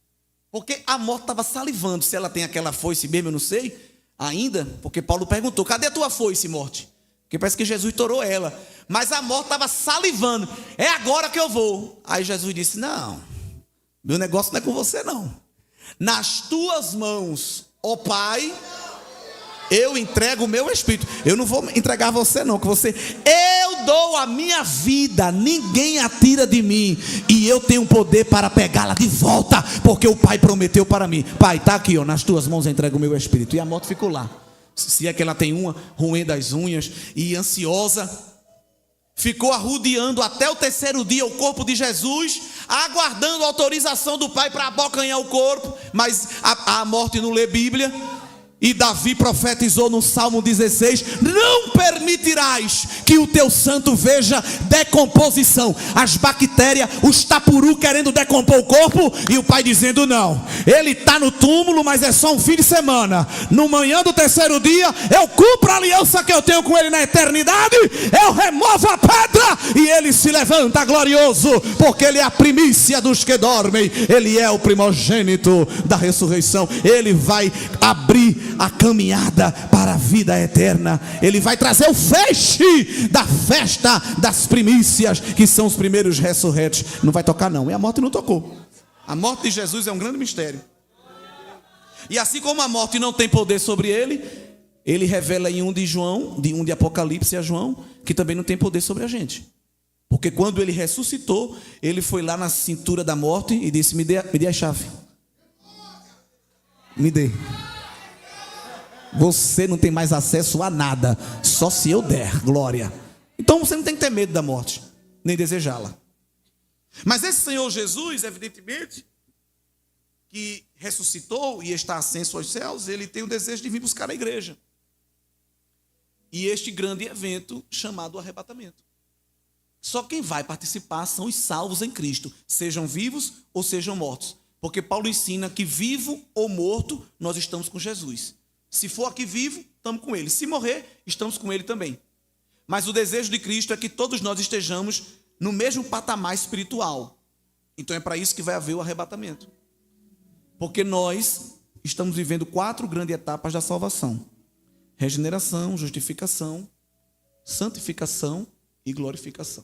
Porque a morte estava salivando. Se ela tem aquela foice mesmo, eu não sei ainda, porque Paulo perguntou, cadê a tua foice, morte? Porque parece que Jesus torou ela. Mas a morte estava salivando. É agora que eu vou. Aí Jesus disse, não, meu negócio não é com você não. Nas tuas mãos, ó Pai, eu entrego o meu espírito. Eu não vou entregar você não, que você... Eu dou a minha vida, ninguém a tira de mim. E eu tenho poder para pegá-la de volta, porque o Pai prometeu para mim. Pai, está aqui, ó, nas tuas mãos eu entrego o meu espírito. E a morte ficou lá. Se é que ela tem uma, roendo as unhas e ansiosa. Ficou arrodeando até o terceiro dia o corpo de Jesus, aguardando a autorização do Pai para abocanhar o corpo. Mas a morte não lê Bíblia. E Davi profetizou no Salmo 16, não permitirás que o teu santo veja decomposição. As bactérias, os tapuru querendo decompor o corpo, e o Pai dizendo não, ele está no túmulo, mas é só um fim de semana. No manhã do terceiro dia, eu cumpro a aliança que eu tenho com ele na eternidade. Eu removo a pedra e ele se levanta glorioso, porque ele é a primícia dos que dormem. Ele é o primogênito da ressurreição. Ele vai abrir a caminhada para a vida eterna. Ele vai trazer o feixe da festa das primícias, que são os primeiros ressurretos. Não vai tocar não, e a morte não tocou. A morte de Jesus é um grande mistério. E assim como a morte não tem poder sobre ele, ele revela em 1 de João, de Apocalipse a João, que também não tem poder sobre a gente. Porque quando ele ressuscitou, ele foi lá na cintura da morte e disse, me dê a chave. Me dê. Você não tem mais acesso a nada, só se eu der, glória. Então você não tem que ter medo da morte, nem desejá-la. Mas esse Senhor Jesus, evidentemente, que ressuscitou e está ascenso aos céus, ele tem o desejo de vir buscar a igreja. E este grande evento chamado arrebatamento. Só quem vai participar são os salvos em Cristo, sejam vivos ou sejam mortos. Porque Paulo ensina que vivo ou morto, nós estamos com Jesus. Se for aqui vivo, estamos com ele. Se morrer, estamos com ele também. Mas o desejo de Cristo é que todos nós estejamos no mesmo patamar espiritual. Então é para isso que vai haver o arrebatamento. Porque nós estamos vivendo 4 grandes etapas da salvação: regeneração, justificação, santificação e glorificação.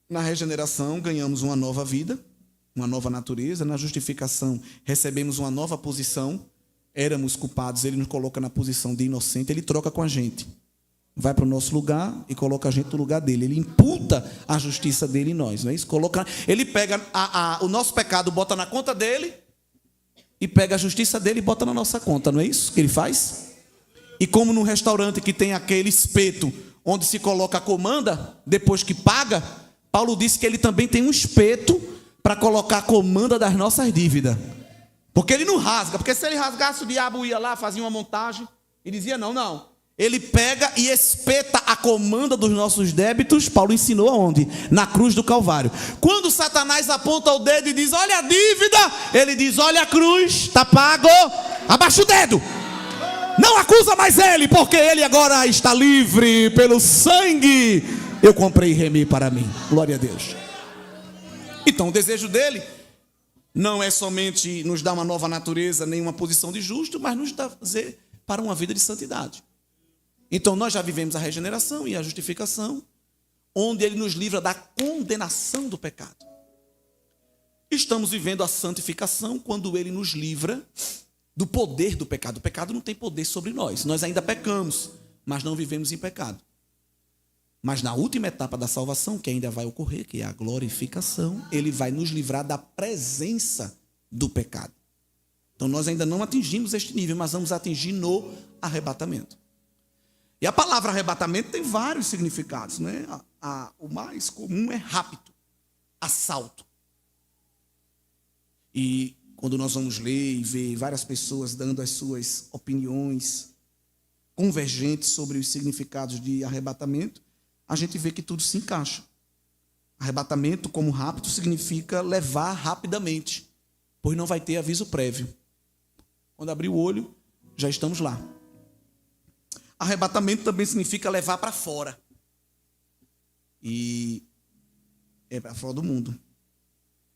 Na regeneração ganhamos uma nova vida, uma nova natureza. Na justificação recebemos uma nova posição. Éramos culpados, ele nos coloca na posição de inocente, ele troca com a gente. Vai para o nosso lugar e coloca a gente no lugar dele. Ele imputa a justiça dele em nós, não é isso? Ele pega o nosso pecado, bota na conta dele, e pega a justiça dele e bota na nossa conta, não é isso que ele faz? E como num restaurante que tem aquele espeto onde se coloca a comanda, depois que paga, Paulo disse que ele também tem um espeto para colocar a comanda das nossas dívidas. Porque ele não rasga, porque se ele rasgasse, o diabo ia lá, fazia uma montagem e dizia não. Ele pega e espeta a comanda dos nossos débitos. Paulo ensinou aonde? Na cruz do Calvário. Quando Satanás aponta o dedo e diz, olha a dívida, ele diz, olha a cruz, está pago, abaixa o dedo. Não acusa mais ele, porque ele agora está livre pelo sangue. Eu comprei e remi para mim. Glória a Deus. Então o desejo dele não é somente nos dar uma nova natureza, nem uma posição de justo, mas nos trazer para uma vida de santidade. Então nós já vivemos a regeneração e a justificação, onde ele nos livra da condenação do pecado. Estamos vivendo a santificação, quando ele nos livra do poder do pecado. O pecado não tem poder sobre nós. Nós ainda pecamos, mas não vivemos em pecado. Mas na última etapa da salvação, que ainda vai ocorrer, que é a glorificação, ele vai nos livrar da presença do pecado. Então nós ainda não atingimos este nível, mas vamos atingir no arrebatamento. E a palavra arrebatamento tem vários significados, né? O mais comum é rapto, assalto. E quando nós vamos ler e ver várias pessoas dando as suas opiniões convergentes sobre os significados de arrebatamento, a gente vê que tudo se encaixa. Arrebatamento, como rapto, significa levar rapidamente, pois não vai ter aviso prévio. Quando abrir o olho, já estamos lá. Arrebatamento também significa levar para fora. E é para fora do mundo.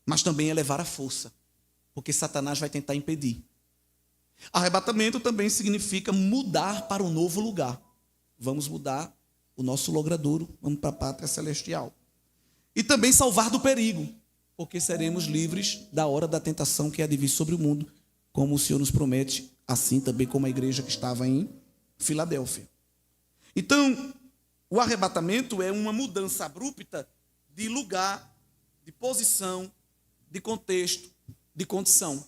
Mas também é levar à força, porque Satanás vai tentar impedir. Arrebatamento também significa mudar para um novo lugar. Vamos mudar o nosso logradouro, vamos para a pátria celestial. E também salvar do perigo, porque seremos livres da hora da tentação que há de vir sobre o mundo, como o Senhor nos promete, assim também como a igreja que estava em Filadélfia. Então, o arrebatamento é uma mudança abrupta de lugar, de posição, de contexto, de condição.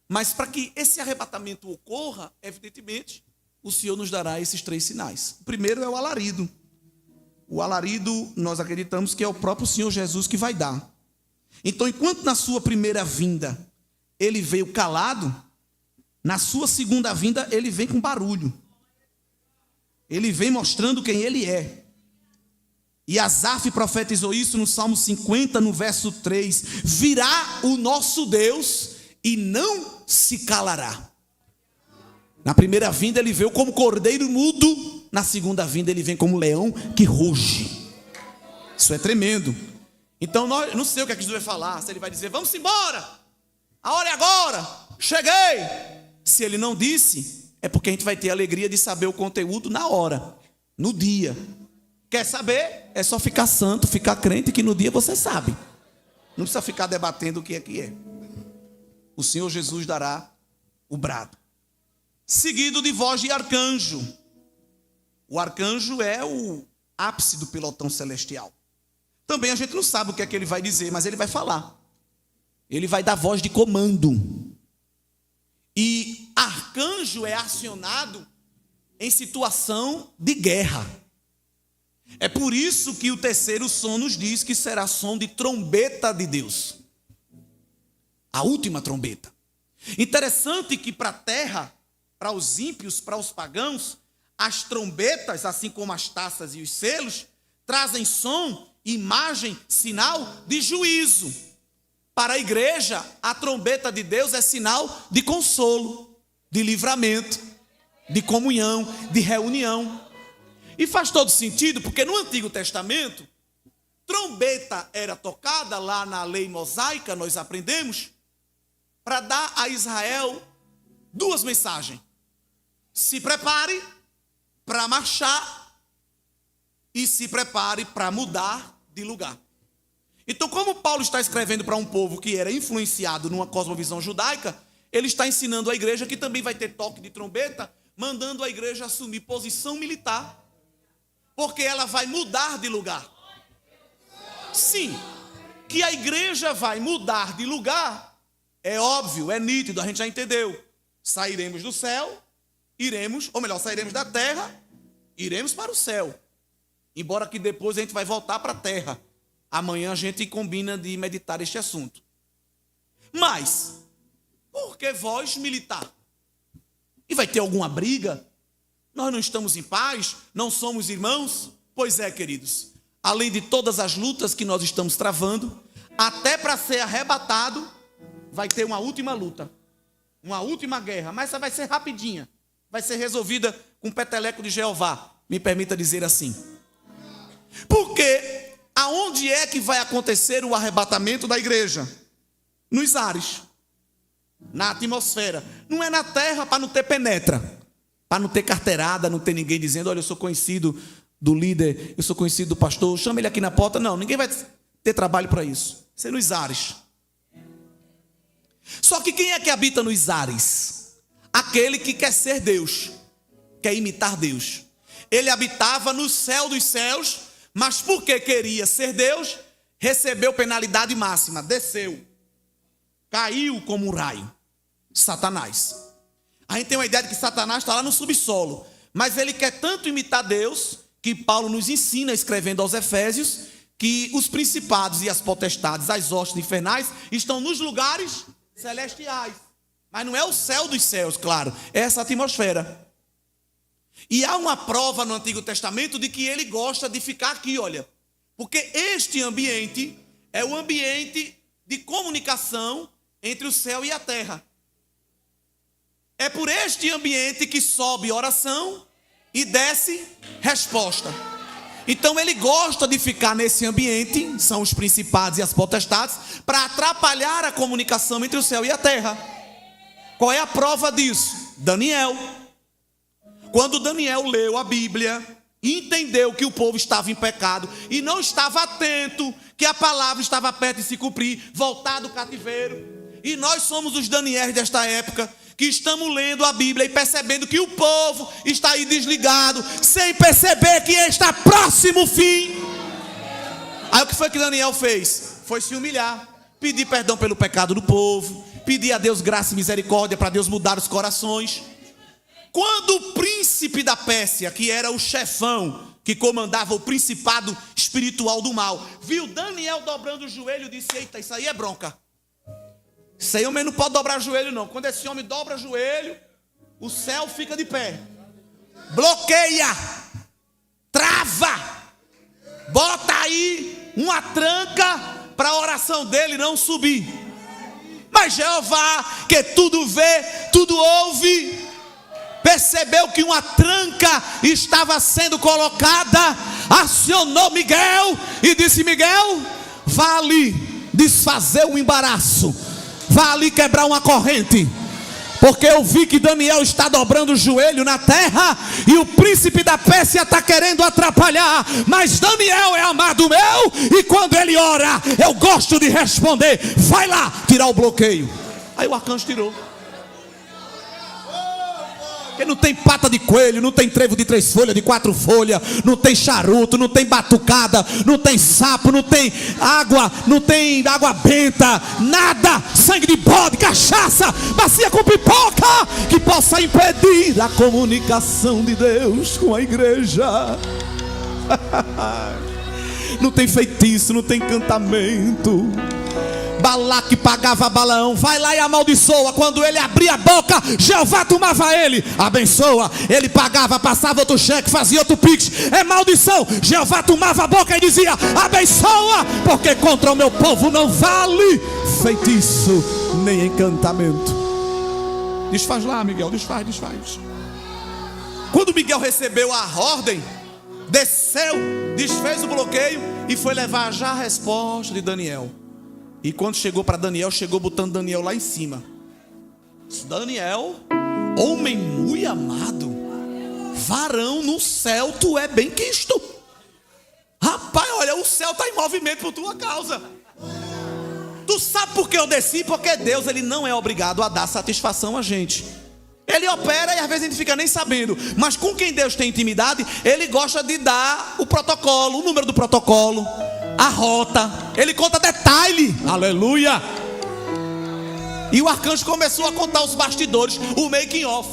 Mas para que esse arrebatamento ocorra, evidentemente, o Senhor nos dará esses 3 sinais. O primeiro é o alarido. O alarido, nós acreditamos que é o próprio Senhor Jesus que vai dar. Então, enquanto na sua primeira vinda ele veio calado, na sua segunda vinda ele vem com barulho. Ele vem mostrando quem ele é. E Asaf profetizou isso no Salmo 50, no verso 3. Virá o nosso Deus e não se calará. Na primeira vinda ele veio como cordeiro mudo, na segunda vinda ele vem como leão que ruge. Isso é tremendo. Então, eu não sei o que Jesus vai falar, se ele vai dizer, vamos embora, a hora é agora, cheguei. Se ele não disse, é porque a gente vai ter a alegria de saber o conteúdo na hora, no dia. Quer saber? É só ficar santo, ficar crente, que no dia você sabe. Não precisa ficar debatendo o que é que é. O Senhor Jesus dará o brado. Seguido de voz de arcanjo. O arcanjo é o ápice do pelotão celestial. Também a gente não sabe o que é que ele vai dizer, mas ele vai falar. Ele vai dar voz de comando. E arcanjo é acionado em situação de guerra. É por isso que o terceiro som nos diz que será som de trombeta de Deus. A última trombeta. Interessante que para a terra, para os ímpios, para os pagãos, as trombetas, assim como as taças e os selos, trazem som, imagem, sinal de juízo. Para a igreja, a trombeta de Deus é sinal de consolo, de livramento, de comunhão, de reunião. E faz todo sentido, porque no Antigo Testamento, trombeta era tocada lá na lei mosaica, nós aprendemos, para dar a Israel 2 mensagens. Se prepare para marchar e se prepare para mudar de lugar. Então, como Paulo está escrevendo para um povo que era influenciado numa cosmovisão judaica, ele está ensinando a igreja que também vai ter toque de trombeta, mandando a igreja assumir posição militar, porque ela vai mudar de lugar. Sim, que a igreja vai mudar de lugar, é óbvio, é nítido, a gente já entendeu. Sairemos do céu, sairemos da terra, iremos para o céu. Embora que depois a gente vai voltar para a terra. Amanhã a gente combina de meditar este assunto. Mas, por que voz militar? E vai ter alguma briga? Nós não estamos em paz? Não somos irmãos? Pois é, queridos. Além de todas as lutas que nós estamos travando, até para ser arrebatado, vai ter uma última luta. Uma última guerra. Mas essa vai ser rapidinha. Vai ser resolvida com o peteleco de Jeová. Me permita dizer assim. Porque aonde é que vai acontecer o arrebatamento da igreja? Nos ares. Na atmosfera. Não é na terra para não ter penetra. Para não ter carteirada, não ter ninguém dizendo, olha, eu sou conhecido do líder, eu sou conhecido do pastor, chama ele aqui na porta. Não, ninguém vai ter trabalho para isso. Isso é nos ares. Só que quem é que habita nos ares? aquele que quer ser Deus, quer imitar Deus. Ele habitava no céu dos céus, mas porque queria ser Deus, recebeu penalidade máxima, desceu, caiu como um raio. Satanás. A gente tem uma ideia de que Satanás está lá no subsolo, mas ele quer tanto imitar Deus, que Paulo nos ensina, escrevendo aos Efésios, que os principados e as potestades, as hostes infernais, estão nos lugares celestiais. Mas não é o céu dos céus, claro, é essa atmosfera. E há uma prova no Antigo Testamento de que ele gosta de ficar aqui, olha. Porque este ambiente é o ambiente de comunicação entre o céu e a terra. É por este ambiente que sobe oração e desce resposta. Então ele gosta de ficar nesse ambiente, são os principados e as potestades, para atrapalhar a comunicação entre o céu e a terra. Qual é a prova disso? Daniel. Quando Daniel leu a Bíblia, entendeu que o povo estava em pecado e não estava atento que a palavra estava perto de se cumprir, voltar do cativeiro. E nós somos os Daniéis desta época, que estamos lendo a Bíblia e percebendo que o povo está aí desligado, sem perceber que está próximo o fim. Aí o que foi que Daniel fez? Foi se humilhar, pedir perdão pelo pecado do povo, pedir a Deus graça e misericórdia para Deus mudar os corações. Quando o príncipe da Pérsia, que era o chefão, que comandava o principado espiritual do mal, viu Daniel dobrando o joelho, disse: eita, isso aí é bronca. Isso aí homem não pode dobrar o joelho não. Quando esse homem dobra o joelho, o céu fica de pé. Bloqueia, trava, bota aí uma tranca para a oração dele não subir. Mas Jeová, que tudo vê, tudo ouve, percebeu que uma tranca estava sendo colocada, acionou Miguel e disse: Miguel, vá ali desfazer o embaraço, vá ali quebrar uma corrente, porque eu vi que Daniel está dobrando o joelho na terra e o príncipe da Pérsia está querendo atrapalhar, mas Daniel é amado meu e quando ele ora eu gosto de responder. Vai lá tirar o bloqueio. Aí o arcanjo tirou. Porque não tem pata de coelho, não tem trevo de 3 folhas, de 4 folhas, não tem charuto, não tem batucada, não tem sapo, não tem água benta, nada, sangue de bode, cachaça, bacia com pipoca, que possa impedir a comunicação de Deus com a igreja. Não tem feitiço, não tem encantamento. Balaque pagava Balaão, vai lá e amaldiçoa. Quando ele abria a boca, Jeová tomava ele, abençoa. Ele pagava, passava outro cheque, fazia outro pix, é maldição. Jeová tomava a boca e dizia: abençoa, porque contra o meu povo não vale feitiço nem encantamento. Desfaz lá, Miguel, desfaz. Quando Miguel recebeu a ordem, desceu, desfez o bloqueio e foi levar já a resposta de Daniel. E quando chegou para Daniel, chegou botando Daniel lá em cima. Daniel, homem muito amado, varão no céu, tu é bem quisto. Rapaz, olha, o céu está em movimento por tua causa. Tu sabe por que eu desci? Porque Deus, ele não é obrigado a dar satisfação a gente. Ele opera e às vezes a gente fica nem sabendo. Mas com quem Deus tem intimidade, ele gosta de dar o protocolo, o número do protocolo, a rota. Ele conta detalhe. Aleluia. E o arcanjo começou a contar os bastidores, o making off.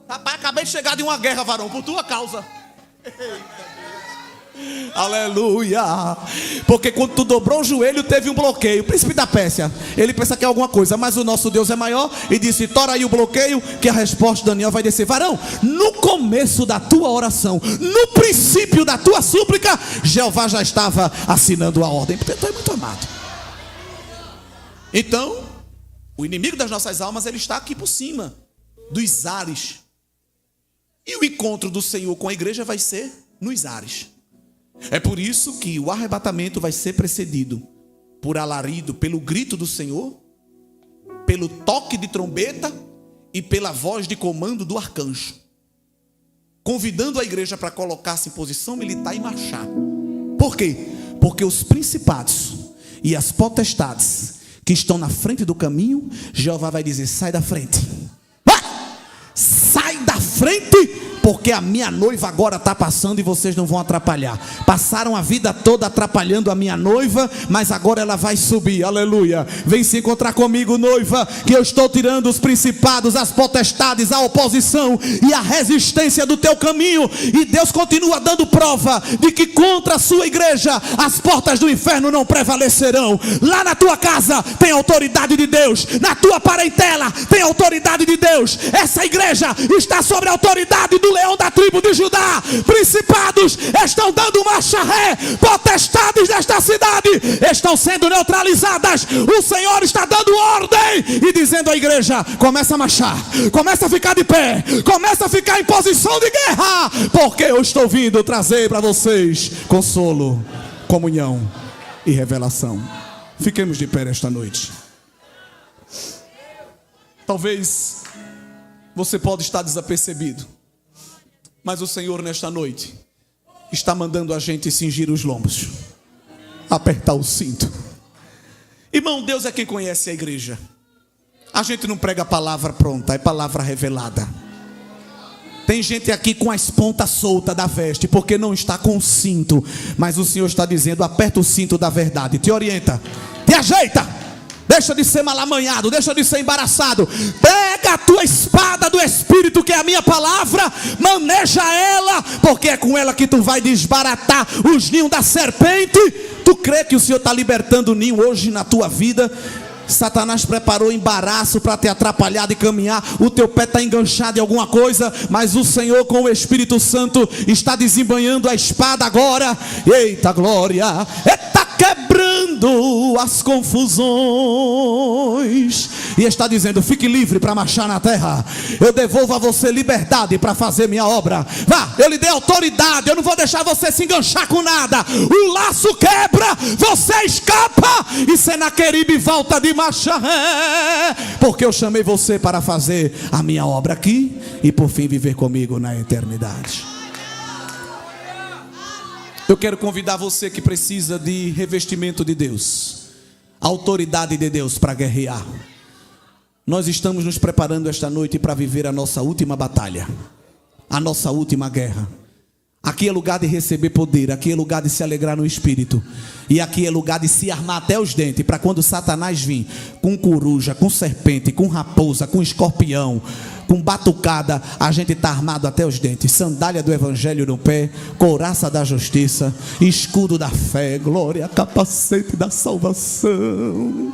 Rapaz, acabei de chegar de uma guerra, varão, por tua causa. Aleluia. Porque quando tu dobrou o joelho, teve um bloqueio. O príncipe da Pérsia, ele pensa que é alguma coisa, mas o nosso Deus é maior e disse: tora aí o bloqueio, que a resposta de Daniel vai descer. Varão, no começo da tua oração, no princípio da tua súplica, Jeová já estava assinando a ordem. Porque tu é muito amado. Então, o inimigo das nossas almas, ele está aqui por cima dos ares. E o encontro do Senhor com a igreja vai ser nos ares. É por isso que o arrebatamento vai ser precedido por alarido, pelo grito do Senhor, pelo toque de trombeta e pela voz de comando do arcanjo, convidando a igreja para colocar-se em posição militar e marchar. Por quê? Porque os principados e as potestades que estão na frente do caminho, Jeová vai dizer: sai da frente, vai! frente, porque a minha noiva agora está passando e vocês não vão atrapalhar. Passaram a vida toda atrapalhando a minha noiva, mas agora ela vai subir, aleluia. Vem se encontrar comigo, noiva, que eu estou tirando os principados, as potestades, a oposição e a resistência do teu caminho. E Deus continua dando prova de que contra a sua igreja as portas do inferno não prevalecerão. Lá na tua casa tem autoridade de Deus, na tua parentela tem autoridade de Deus. Essa igreja está sobre a autoridade do leão da tribo de Judá. Principados estão dando marcha ré, potestades desta cidade estão sendo neutralizadas. O Senhor está dando ordem e dizendo à igreja: começa a marchar, começa a ficar de pé, começa a ficar em posição de guerra, porque eu estou vindo trazer para vocês consolo, comunhão e revelação. Fiquemos de pé esta noite. Talvez você pode estar desapercebido, mas o Senhor nesta noite está mandando a gente cingir os lombos, apertar o cinto. Irmão, Deus é quem conhece a igreja. A gente não prega a palavra pronta, é palavra revelada. Tem gente aqui com as pontas soltas da veste, porque não está com o cinto. Mas o Senhor está dizendo: aperta o cinto da verdade, te orienta, te ajeita. Deixa de ser malamanhado, deixa de ser embaraçado. Pega a tua espada do Espírito, que é a minha palavra, maneja ela, porque é com ela que tu vai desbaratar os ninhos da serpente. Tu crê que o Senhor está libertando o ninho hoje na tua vida? Satanás preparou embaraço para te atrapalhar de caminhar. O teu pé está enganchado em alguma coisa, mas o Senhor com o Espírito Santo está desembanhando a espada agora. Eita glória! Está quebrando as confusões e está dizendo: fique livre para marchar na terra. Eu devolvo a você liberdade para fazer minha obra. Vá, eu lhe dei autoridade, eu não vou deixar você se enganchar com nada. O laço quebra, você escapa e Senaqueribe volta de marcha ré, porque eu chamei você para fazer a minha obra aqui e por fim viver comigo na eternidade. Eu quero convidar você que precisa de revestimento de Deus, autoridade de Deus para guerrear. Nós estamos nos preparando esta noite para viver a nossa última batalha, a nossa última guerra. Aqui é lugar de receber poder, aqui é lugar de se alegrar no Espírito, e aqui é lugar de se armar até os dentes, para quando Satanás vir com coruja, com serpente, com raposa, com escorpião, com batucada, a gente está armado até os dentes. Sandália do Evangelho no pé, couraça da justiça, escudo da fé, glória, capacete da salvação.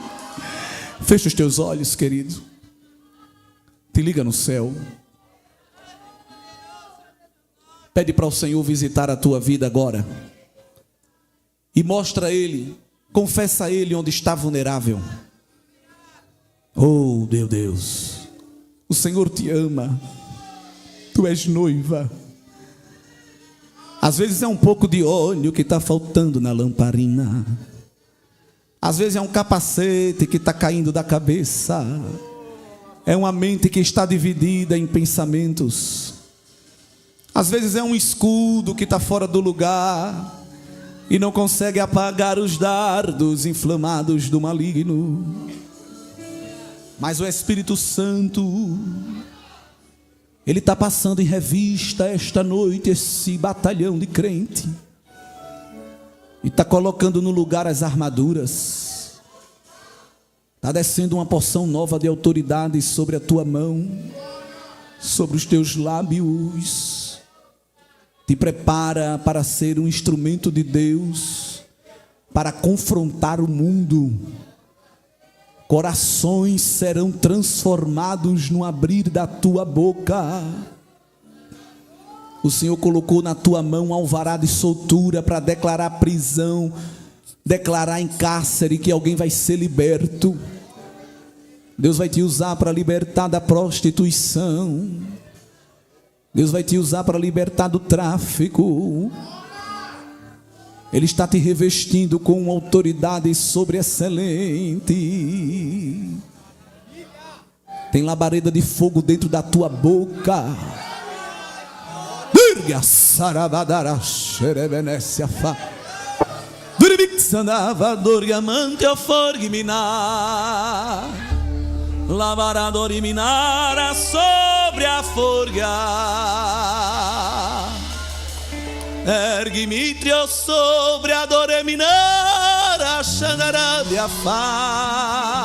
Fecha os teus olhos, querido. Te liga no céu. Pede para o Senhor visitar a tua vida agora. E mostra a Ele, confessa a Ele onde está vulnerável. Oh, meu Deus, o Senhor te ama. Tu és noiva. Às vezes é um pouco de óleo que está faltando na lamparina. Às vezes é um capacete que está caindo da cabeça. É uma mente que está dividida em pensamentos. Às vezes é um escudo que está fora do lugar e não consegue apagar os dardos inflamados do maligno. Mas o Espírito Santo, Ele está passando em revista esta noite esse batalhão de crente e está colocando no lugar as armaduras. Está descendo uma porção nova de autoridade sobre a tua mão, sobre os teus lábios. Te prepara para ser um instrumento de Deus, para confrontar o mundo. Corações serão transformados no abrir da tua boca. O Senhor colocou na tua mão um alvará de soltura para declarar prisão, declarar em cárcere que alguém vai ser liberto. Deus vai te usar para libertar da prostituição. Deus vai te usar para libertar do tráfico. Ele está te revestindo com uma autoridade sobreexcelente. Tem labareda de fogo dentro da tua boca. Lavarador e minara sobre a forga. Erguimitrio sobre a doreminara xandará de afá.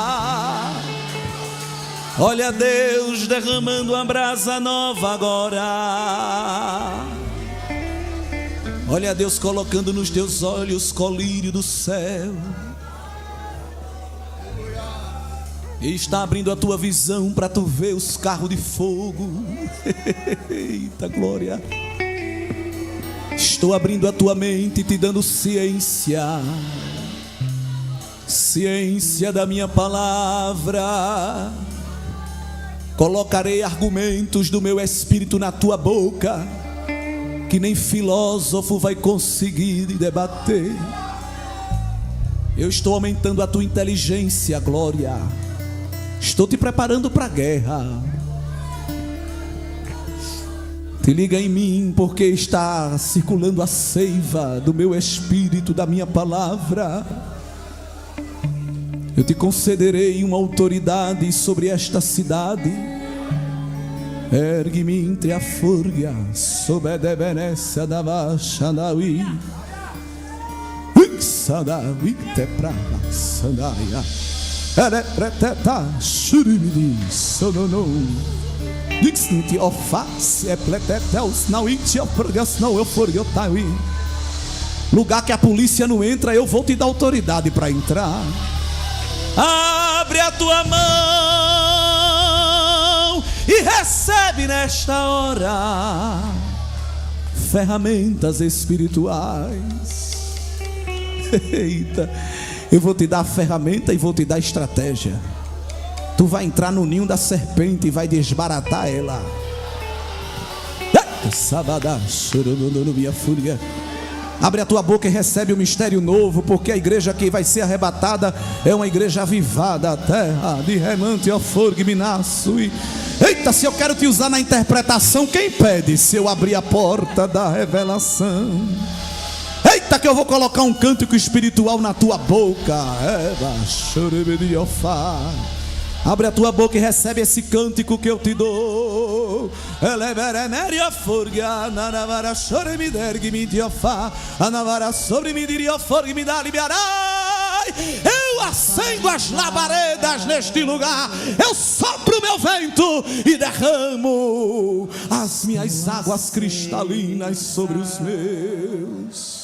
Olha Deus derramando uma brasa nova agora. Olha Deus colocando nos teus olhos colírio do céu. E está abrindo a tua visão para tu ver os carros de fogo. Eita glória. Estou abrindo a tua mente e te dando ciência. Ciência da minha palavra. Colocarei argumentos do meu espírito na tua boca, que nem filósofo vai conseguir debater. Eu estou aumentando a tua inteligência, glória. Estou te preparando para a guerra. Te liga em mim, porque está circulando a seiva do meu espírito, da minha palavra. Eu te concederei uma autoridade sobre esta cidade. Ergue-me entre a fúria, sob a debenessa da Vaxanaui. Sadawi te prava sandaia. Ere preteta shurimidi sonono. Dixnti ofas é pleteteus não iti oporgas não eu for eu taui. Lugar que a polícia não entra, eu vou te dar autoridade para entrar. Abre a tua mão e recebe nesta hora ferramentas espirituais. Eita, eu vou te dar a ferramenta e vou te dar a estratégia. Tu vai entrar no ninho da serpente e vai desbaratar ela. Sabadá, chorando minha fúria. Abre a tua boca e recebe o mistério novo, porque a igreja que vai ser arrebatada é uma igreja avivada. A terra de remante ao fogo me nasço. Eita, se eu quero te usar na interpretação, quem pede se eu abrir a porta da revelação? Eita, que eu vou colocar um cântico espiritual na tua boca. Abre a tua boca e recebe esse cântico que eu te dou. Eu acendo as labaredas neste lugar. Eu sopro o meu vento e derramo as minhas águas cristalinas sobre os meus.